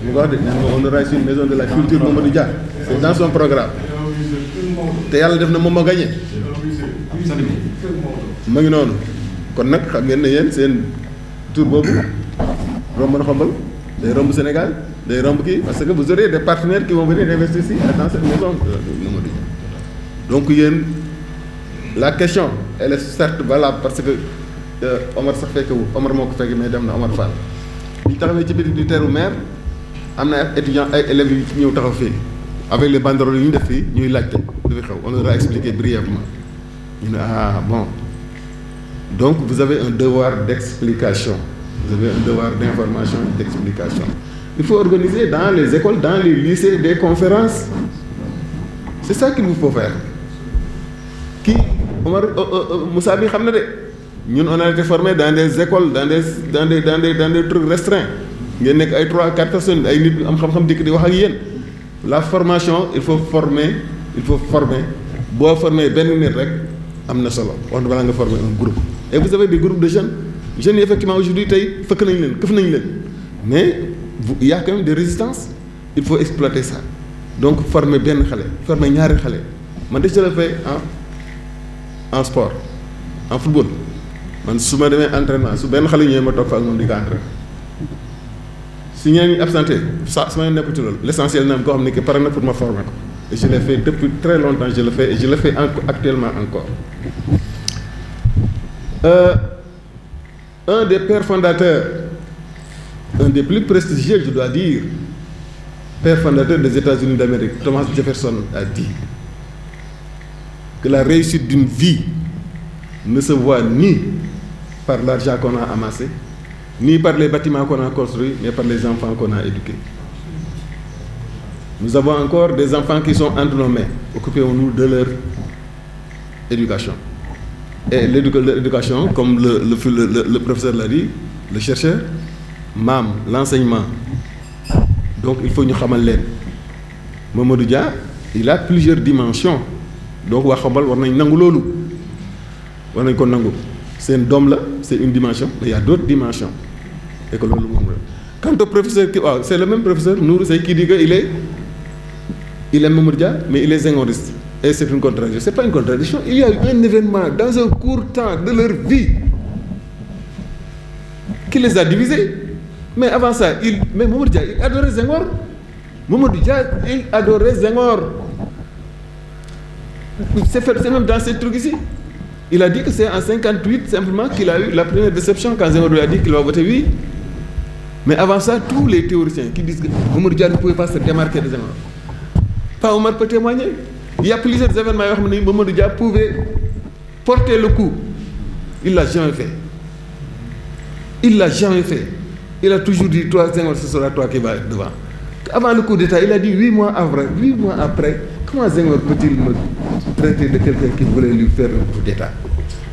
moom ma ko wax de neen ma on aura ici une maison de la culture Mamadou Dia c'est dans son programme te yàlla def na moom ma gagné ma ngi noonu kon nag xam ngeen ne yéen seen tour boobu romb na xombal day romb Sénégal day romb kii parce que vous aurez des partenaires qui vont venir investir ici dans cette maison donc yéen la question elle est certes valable parce que Omar sax fekkewu Omar moo ko fekk mais dem na Omar Fall bi ñu taxawee ci biir du teeru maire am na ay étudiants ay élèves yu ñëw taxaw fii avec les banderoles yu ñu def fii ñuy laajte lu fi xew on leur a expliqué brièvement ñu ne ah bon donc vous avez un devoir d'explication vous avez un devoir d'information et d'explication il faut organiser dans les écoles dans les lycées des conférences c'est ça qu'il vous faut faire kii Omar Moussa bi xam na de ñun on a été formés dans des écoles dans des trucs restreints ngeen nekk ay 3-4 personnes ay nit am xam-xam dikk di wax ak yéen la formation il faut former boo former benn nit rek am na solo wax balaa nga former un groupe et vous avez des groupes de jeunes yi effectivement aujourd'hui tey fëkk nañ leen këf nañ leen mais il y a quand même des résistances il faut exploiter ça donc former benn xale former ñaari xale man de je le fais en sport en football man su ma demee entraînement su benn xale ñëwee ma toog fa ak moom di ko entraîner si ñeneen ñi absenté sa su ma nekku ci loolu l'essentiel na am koo xam ne que pare na pour ma former ko et je l'ai fait depuis très longtemps je le fais et je le fais actuellement encore un des pères fondateurs un des plus prestigieux je dois dire père fondateur des États-Unis d'Amérique Thomas Jefferson a dit que la réussite d'une vie ne se voit ni par l'argent qu'on a amassé, ni par les bâtiments qu'on a construits, mais par les enfants qu'on a éduqués. Nous avons encore des enfants qui sont entre nos mains. Occupons-nous de leur éducation. Et l'éducation, comme le professeur l'a dit, le chercheur, l'enseignement. Donc il faut nous savoir. Mamadou Dia, il a plusieurs dimensions. Donc c'est une dôme là, c'est une dimension, mais il y a d'autres dimensions. Et que quant au professeur, c'est le même professeur, Nourou Sey, qui dit qu'il est Mamadou Dia, mais il est zéngoriste. Et c'est une contradiction. Ce n'est pas une contradiction. Il y a eu un événement dans un court temps de leur vie qui les a divisés. Mais avant ça, mais Mamadou Dia, il adorait Senghor. Mamadou Dia, il adorait Senghor. C'est même dans ces trucs ici. Il a dit que c'est en 1958 simplement qu'il a eu la première déception quand Senghor lui a dit qu'il va voter oui. Mais avant ça, tous les théoriciens qui disent que Mamadou Dia ne pouvait pas se démarquer de Senghor. Pas Omar peut témoigner. Il y a plusieurs événements où Mamadou Dia pouvait porter le coup. Il ne l'a jamais fait. Il ne l'a jamais fait. Il a toujours dit, toi, Senghor, ce sera toi qui vas être devant. Avant le coup d'État, il a dit 8 mois après, comment Senghor peut-il me traiter de quelqu'un qui voulait lui faire un coup d'État?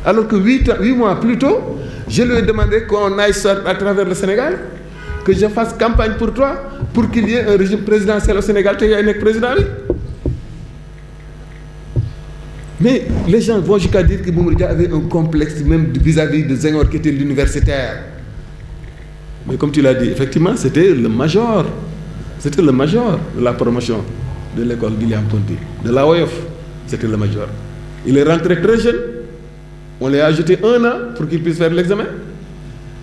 Alors que 8 mois plus tôt, je lui ai demandé qu'on aille à travers le Sénégal, que je fasse campagne pour toi, pour qu'il y ait un régime présidentiel au Sénégal, tu es un président. Mais les gens vont jusqu'à dire que Mamadou Dia avait un complexe même vis-à-vis de Senghor qui était l'universitaire. Mais comme tu l'as dit, effectivement, c'était le major. C'était le major de la promotion de l'école Guillaume Ponty, de la OIF. C'était le major. Il est rentré très jeune. On lui a ajouté 1 an pour qu'il puisse faire l'examen.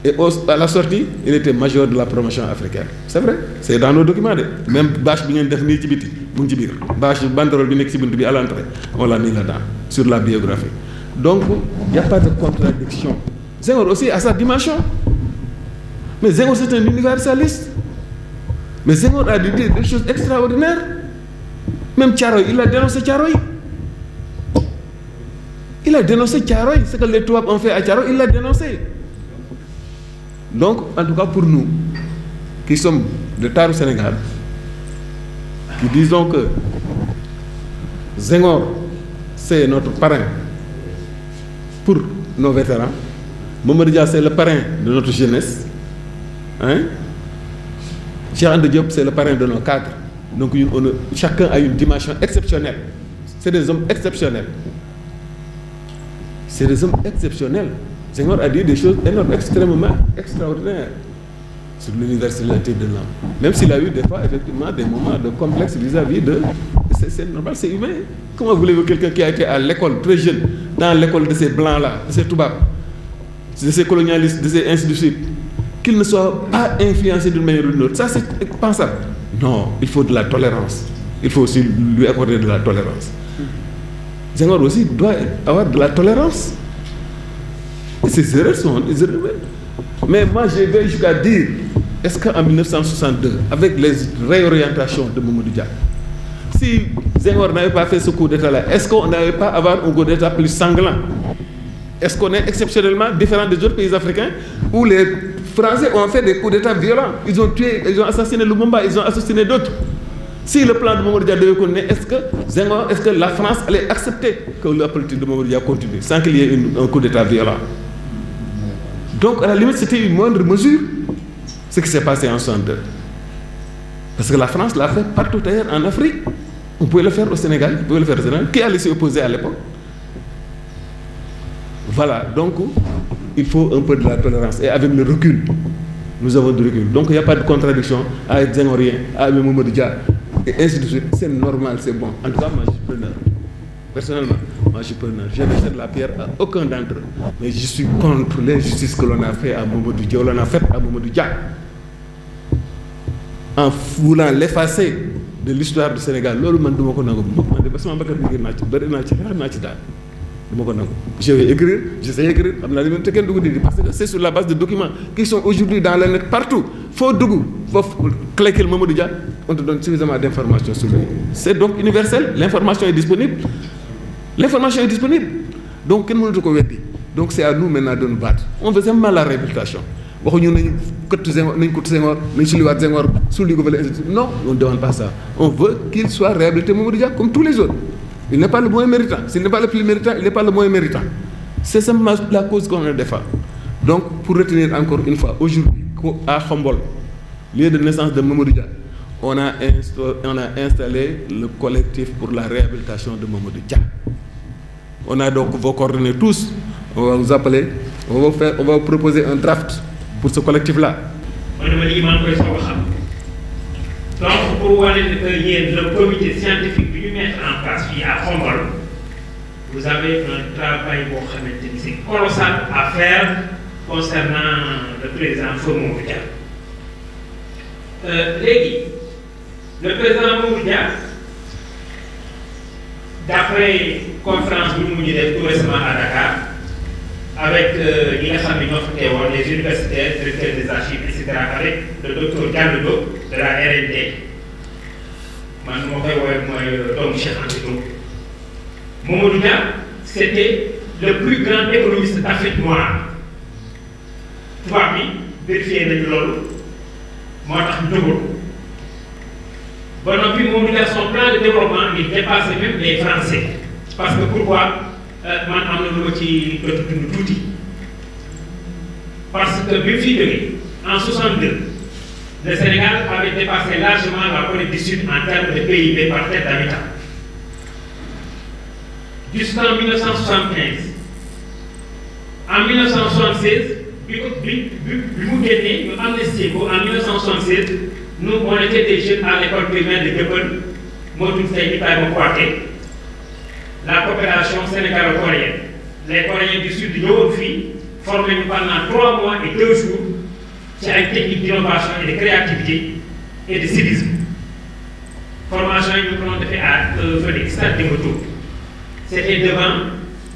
Et à la sortie, il était major de la promotion africaine. C'est vrai, c'est dans nos documents. Même bâche bi ngeen def nii ci biti mu ngi ci biir bâche banderole bi nekk ci bunt bi à l'entrée on l'a mis là-dedans sur la biographie. Donc il n'y a pas de contradiction. Senghor aussi a sa dimension. Mais Senghor c'est un universaliste. Mais Senghor a dit des choses extraordinaires. Même Thiaroye, il a dénoncé Thiaroye. Il a dénoncé Thiaroye. Ce que les Touaregs ont fait à Thiaroye, il l'a dénoncé. Donc, en tout cas pour nous, qui sommes de Taru Sénégal, qui disons que Senghor, c'est notre parrain pour nos vétérans, Mamadou Dia, c'est le parrain de notre jeunesse, hein? Cheikh Anta Diop, c'est le parrain de nos cadres. Donc, chacun a une dimension exceptionnelle. C'est des hommes exceptionnels. C'est des hommes exceptionnels. Senghor a dit des choses énormes, extrêmement extraordinaires sur l'universalité de l'homme. Même s'il a eu des fois, effectivement, des moments de complexe vis-à-vis de... C'est normal, c'est humain. Comment voulez-vous quelqu'un qui a été à l'école très jeune, dans l'école de ces blancs-là, de ces toubabs, de ces colonialistes, de ces ainsi de suite, qu'il ne soit pas influencé d'une manière ou d'une autre? Ça, c'est pensable. Non, il faut de la tolérance. Il faut aussi lui accorder de la tolérance. Senghor aussi doit avoir de la tolérance. Et ces erreurs sont des erreurs. Mais moi, je vais jusqu'à dire, est-ce qu'en 1962, avec les réorientations de Mamadou Dia, si Senghor n'avait pas fait ce coup d'État-là, est-ce qu'on n'avait pas avoir un coup d'État plus sanglant? Est-ce qu'on est exceptionnellement différent des autres pays africains où les Français ont fait des coups d'État violents? Ils ont tué, ils ont assassiné Lumumba, ils ont assassiné d'autres. Si le plan de Mamadou Dia devait continuer, est-ce que la France allait accepter que la politique de Mamadou Dia continue sans qu'il y ait un coup d'État violent? Donc, à la limite, c'était une moindre mesure, ce qui s'est passé en 62. Parce que la France l'a fait partout ailleurs en Afrique. On pouvait le faire au Sénégal, on pouvait le faire au Sénégal. Qui allait s'y opposer à l'époque? Voilà, donc, il faut un peu de la tolérance. Et avec le recul, nous avons du recul. Donc, il n'y a pas de contradiction à être Senghorien, à être Mamadou Dia, et ainsi de suite. C'est normal, c'est bon. En tout cas, moi, je suis preneur. Personnellement, moi je suis preneur. Je ne jette la pierre à aucun d'entre eux. Mais je suis contre l'injustice que l'on a fait à Mamadou Dia, l'on a faite à Mamadou Dia. En voulant l'effacer de l'histoire du Sénégal. Je vais écrire, j'essaie d'écrire, parce que c'est sur la base de documents qui sont aujourd'hui dans le net partout. Faut cliquer le Mamadou Dia, on te donne suffisamment d'informations sur lui. C'est donc universel, l'information est disponible. L'information est disponible. Donc, quel monde Donc c'est à nous maintenant de nous battre. On veut simplement la réhabilitation. waxuñu nañ këtt Senghor nañ ko Senghor nañ suliwaat Senghor sulli ko fële non on ne demande pas ça. On veut qu'il soit réhabilité Mamadou Dia comme tous les autres. Il n'est pas le moins méritant. S'il n'est pas le plus méritant, il n'est pas le moins méritant. C'est simplement la cause qu'on défend. Donc pour retenir encore une fois, aujourd'hui à Khombol, lieu de naissance de Mamadou Dia, on a installé le collectif pour la réhabilitation de Mamadou Dia. On a donc vos coordonnées tous. On va vous appeler. On va vous proposer un draft pour ce collectif-là. Donc, pour voir le comité scientifique du mettre en place à Khombol, vous avez un travail c'est colossal à faire concernant le président Mamadou Dia. Le président Mamadou Dia, d'après conférence que nous avons tout récemment à Dakar, avec les universitaires, directeurs des archives, etc., avec le docteur Diallo de la RND, Mamadou Dia, c'était le plus grand économiste d'Afrique noire. Tu vois, vérifier les moi, Mamadou Dia, son plan de développement, il dépassait même les Français. Parce que pourquoi? Parce que en 62, le Sénégal avait dépassé largement la Corée du Sud en termes de PIB par tête d'habitant. Jusqu'en 1975. En 1976, en 1976, nous on était des jeunes à l'école primaire de Dieuppeul, la coopération sénégalo-coréenne. Les Coréens du Sud de formés pendant 3 mois et 2 jours sur une technique d'innovation et de créativité et de civisme. Formation que nous avons fait à stade de moto. C'était devant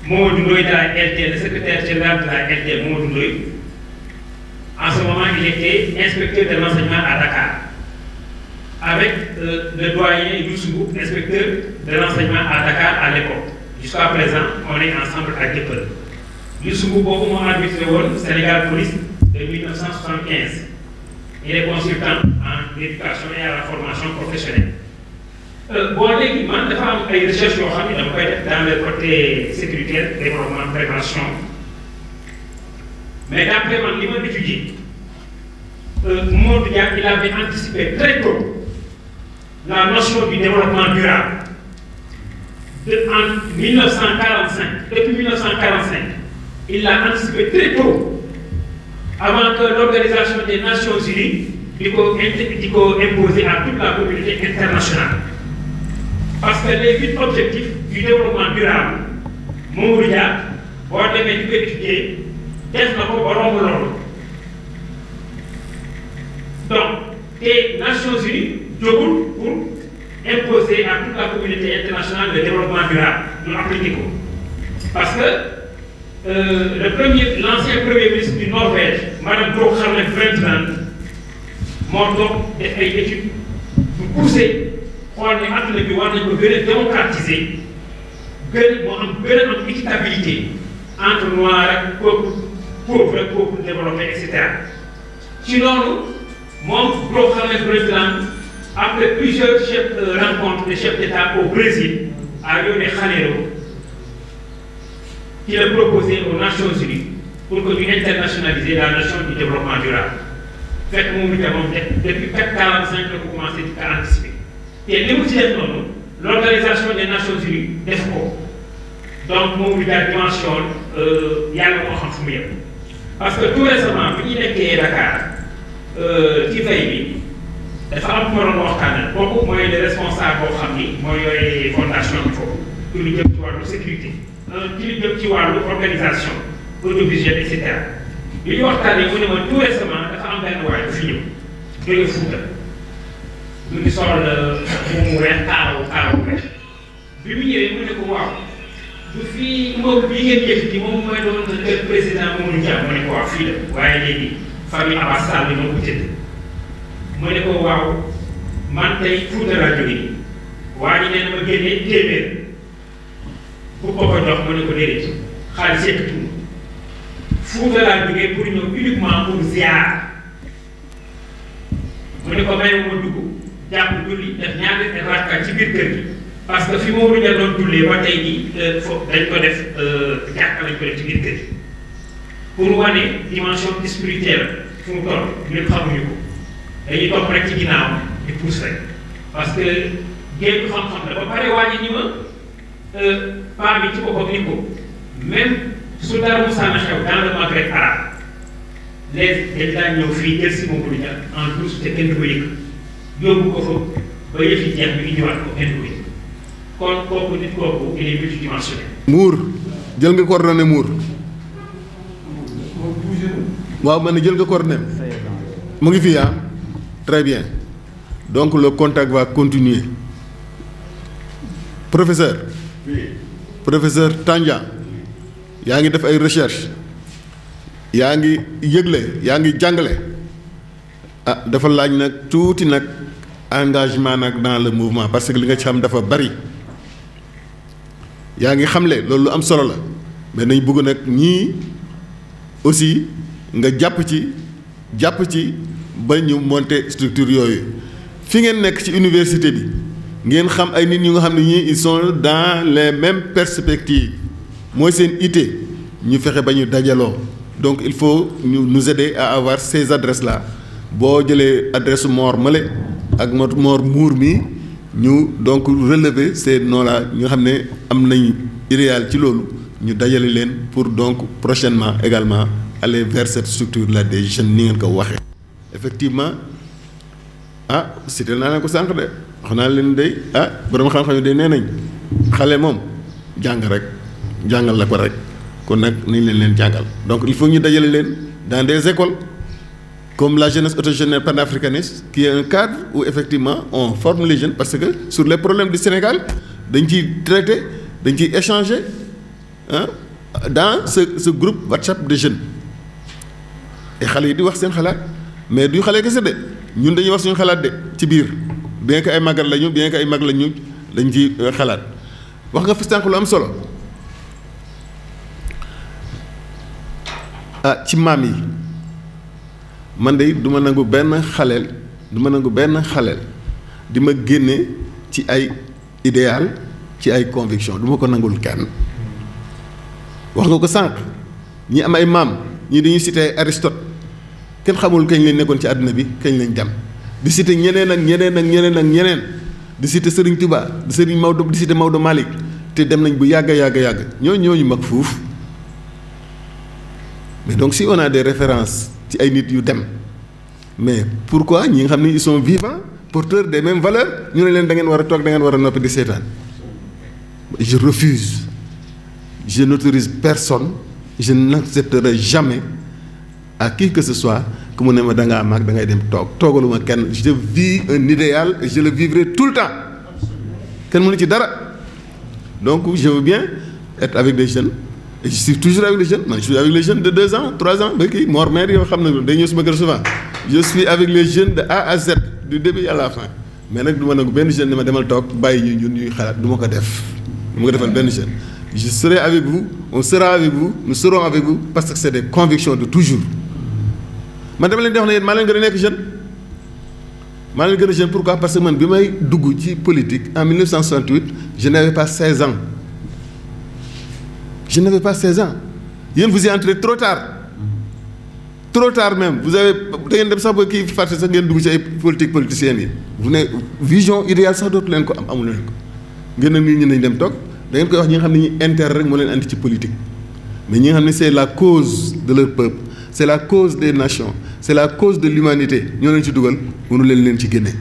Mamadou Ndoye de la LT, le secrétaire général de la LT, Mamadou Ndoye. En ce moment, il était inspecteur de l'enseignement à Dakar. Avec le doyen Youssou, inspecteur de l'enseignement à Dakar à l'époque. Jusqu'à présent, on est ensemble à Dieuppeul. Youssou beaucoup m'a arbitré au Sénégal Police de 1975. Il est consultant en éducation et à la formation professionnelle. Bon, les gens ont fait des recherches dans le côté sécuritaire, développement, prévention. Mais d'après mon niveau d'étudier, Mamadou Dia, il avait anticipé très tôt la notion du développement durable. En 1945, depuis 1945, il l'a anticipé très tôt, avant que l'Organisation des Nations Unies imposée à toute la communauté internationale. Parce que les 8 objectifs du développement durable, Mamadou Dia, vous devez étudier, donc, les Nations Unies pour imposer à toute la communauté internationale le développement durable. Nous appliquons. Parce que l'ancien premier ministre du Norvège, Mme Gro Harlem Brundtland, m'a fait des études pour pousser pour démocratiser, une équitabilité entre noirs, pauvres, pauvres développés, etc. Sinon, mon Gro Harlem Brundtland, après plusieurs rencontres de chefs d'État au Brésil, à Rio de Janeiro, qui a proposé aux Nations Unies pour que nous internationalisions la notion du développement durable. Fait que depuis 1945, nous avons commencé à anticiper. Et l'Organisation des Nations Unies, DEFCO, donc nous avons dimension, il y a le mot. Parce que tout récemment, nous sommes à Dakar, qui veille. Dafa am ko doon waxtaanal kooku mooy le responsable boo xam ni mooy yooyu fondation bi foofu ci lu jëm ci wàllu sécurité ci lu jëm ci wàllu organisation audiovisuelle et cetera li ñu waxtaanee mu ne ma tout récemment dafa am benn waay bu fi ñëw jóge Fuuta mu ngi sol mu weex kaarawu weex bi mu ñëwee mu ne ko waaw du fii moom bii ngeen yëkkati moom mooy doon kër président Mamadou Dia mu ne ko waaw fii la waaye léegi famille Abass Sall bi moo ko tëdd mu ne ko waaw man tey Fuuta laa jógee waa ji nee na ma génnee téeméer bu ko jox mu ne ko déedéet xaalis yëkkatu Fuuta laa jógee pour ñëw uniquement pour ziar mu ne ko may ma dugg jàpp julli def ñaari rakka ci biir kër gi parce que fi Maodo Dia doon jullee ba tey jii foofu dañ ko def jàkka lañ ko def ci biir kër gi pour wane dimension spirituelle fu mu toll ñun xamuñu ko dañuy topp rek ci ginnaaw di pousse rek parce que géeju xam-xam la ba pare wàññi ni ma paa bi ci boppam ni ko même su dara musaana xew dans le Maghreb arabe léegi dañ daan ñëw fii jël si Maodo Dia en douce te kenn du ko yëg yóbbu ko fa ba yëf yi jeex bi indiwaat ko kenn du ko yëg kon kooku nit kooku il est multidimensionnel. Mour jël nga coordonnées Mour waaw man ne jël nga coordonnées mu ngi fii ah très bien donc le contact va continuer professeur Tandian yaa ngi def ay recherche yaa ngi yëgle yaa ngi jàngale ah dafa laaj nag tuuti nag engagement nag dans le mouvement parce que li nga ci xam dafa bari yaa ngi xamle loolu lu am solo la mais nañ bëgg nag ñii aussi nga jàpp ci ba ñu monter structure yooyu fi ngeen nekk ci université bi ngeen xam ay nit ñu nga xam ne ñii ils sont dans les mêmes perspectives mooy seen ité ñu fexe ba ñu dajaloo donc il faut nous aider à avoir ces adresses là boo jëlee adresse Mor Male ak Mor Mour mi ñu donc relever ces noms là ñu xam ne am nañ idéal ci loolu ñu dajale leen pour donc prochainement également aller vers cette structure là des jeunes ni ngeen ko waxee. effectivement ah cité naa leen ko sànq de wax naa leen day borom xam-xam yi day nee nañ xale moom jàng rek jàngal la ko rek kon nag nañ leen jàngal donc il faut ñu dajale leen dans des écoles comme la jeunesse autogestionnaire panafricaniste qui est un cadre où effectivement on forme les jeunes parce que sur les problèmes du Sénégal dañ ciy traiter dañ ciy échanger dans ce groupe WhatsApp de jeunes et xale yi di wax seen xalaat mais du xale kese de ñun dañuy wax suñu xalaat de ci biir bien que ay màggat lañu bien que ay mag lañu dañ ci xalaat wax nga fi sànq lu am solo ci maam yi man de du ma nangu benn xaleel di ma génne ci ay idéal ci ay conviction du ma ko nangul kenn wax nga ko sànq ñi am ay maam ñii dañuy cité ay Aristote kenn xamul kañ lañ nekkoon ci àdduna bi kañ lañ dem di cité ñeneen di cité Serigne Touba di Serigne Maodo di cité Maodo Malick te dem nañ bu yàgg ñooñu mag fuuf mais donc si on a des références ci ay nit yu dem mais pourquoi ñi nga xam ne ils sont vivants porteurs des mêmes valeurs ñu ne leen da ngeen war a toog da ngeen war a noppi di seetaan je refuse je n'autorise personne je n'accepterai jamais à qui que ce soit que mu ne ma da ngaa mag da ngay dem toogaluma kenn je vis un idéal et je le vivrai tout le temps kenn mënu ci dara donc je veux bien être avec des jeunes et je suis toujours avec les jeunes man je suis avec les jeunes de 2 ans 3 ans ba kii Mor Mère yoo xam ne day ñëw suma kër souvent je suis avec les jeunes de A à Z du début à la fin mais nag du ma nangu benn jeune ni ma demal toog bàyyi ñun ñuy xalaat du ma ko def du ma ko defal benn jeune je serai avec vous on sera avec vous nous serons avec vous parce que c'est des convictions de toujours man dama leen di wax ne yéen maa leen gën a nekk jeune pourquoi parce que man bi may dugg ci politique en 1968 je n'avais pas 16 ans yéen vous y entrez trop tard même vous avez da ngeen dem sax ba kii fàtte sax ngeen dugg ci ay politiciens yi vous ne vision idéale sax dootu leen ko am amu leen ko ngeen nit ñi nañ dem toog da ngeen koy wax ñi nga xam ne ñi intérêt rek moo leen andi ci politique mais ñi nga xam ne c'est la cause de leur peuple c'est la cause des nations c'est la cause de l'humanité ñoo leen ci dugal mënu leen ci génne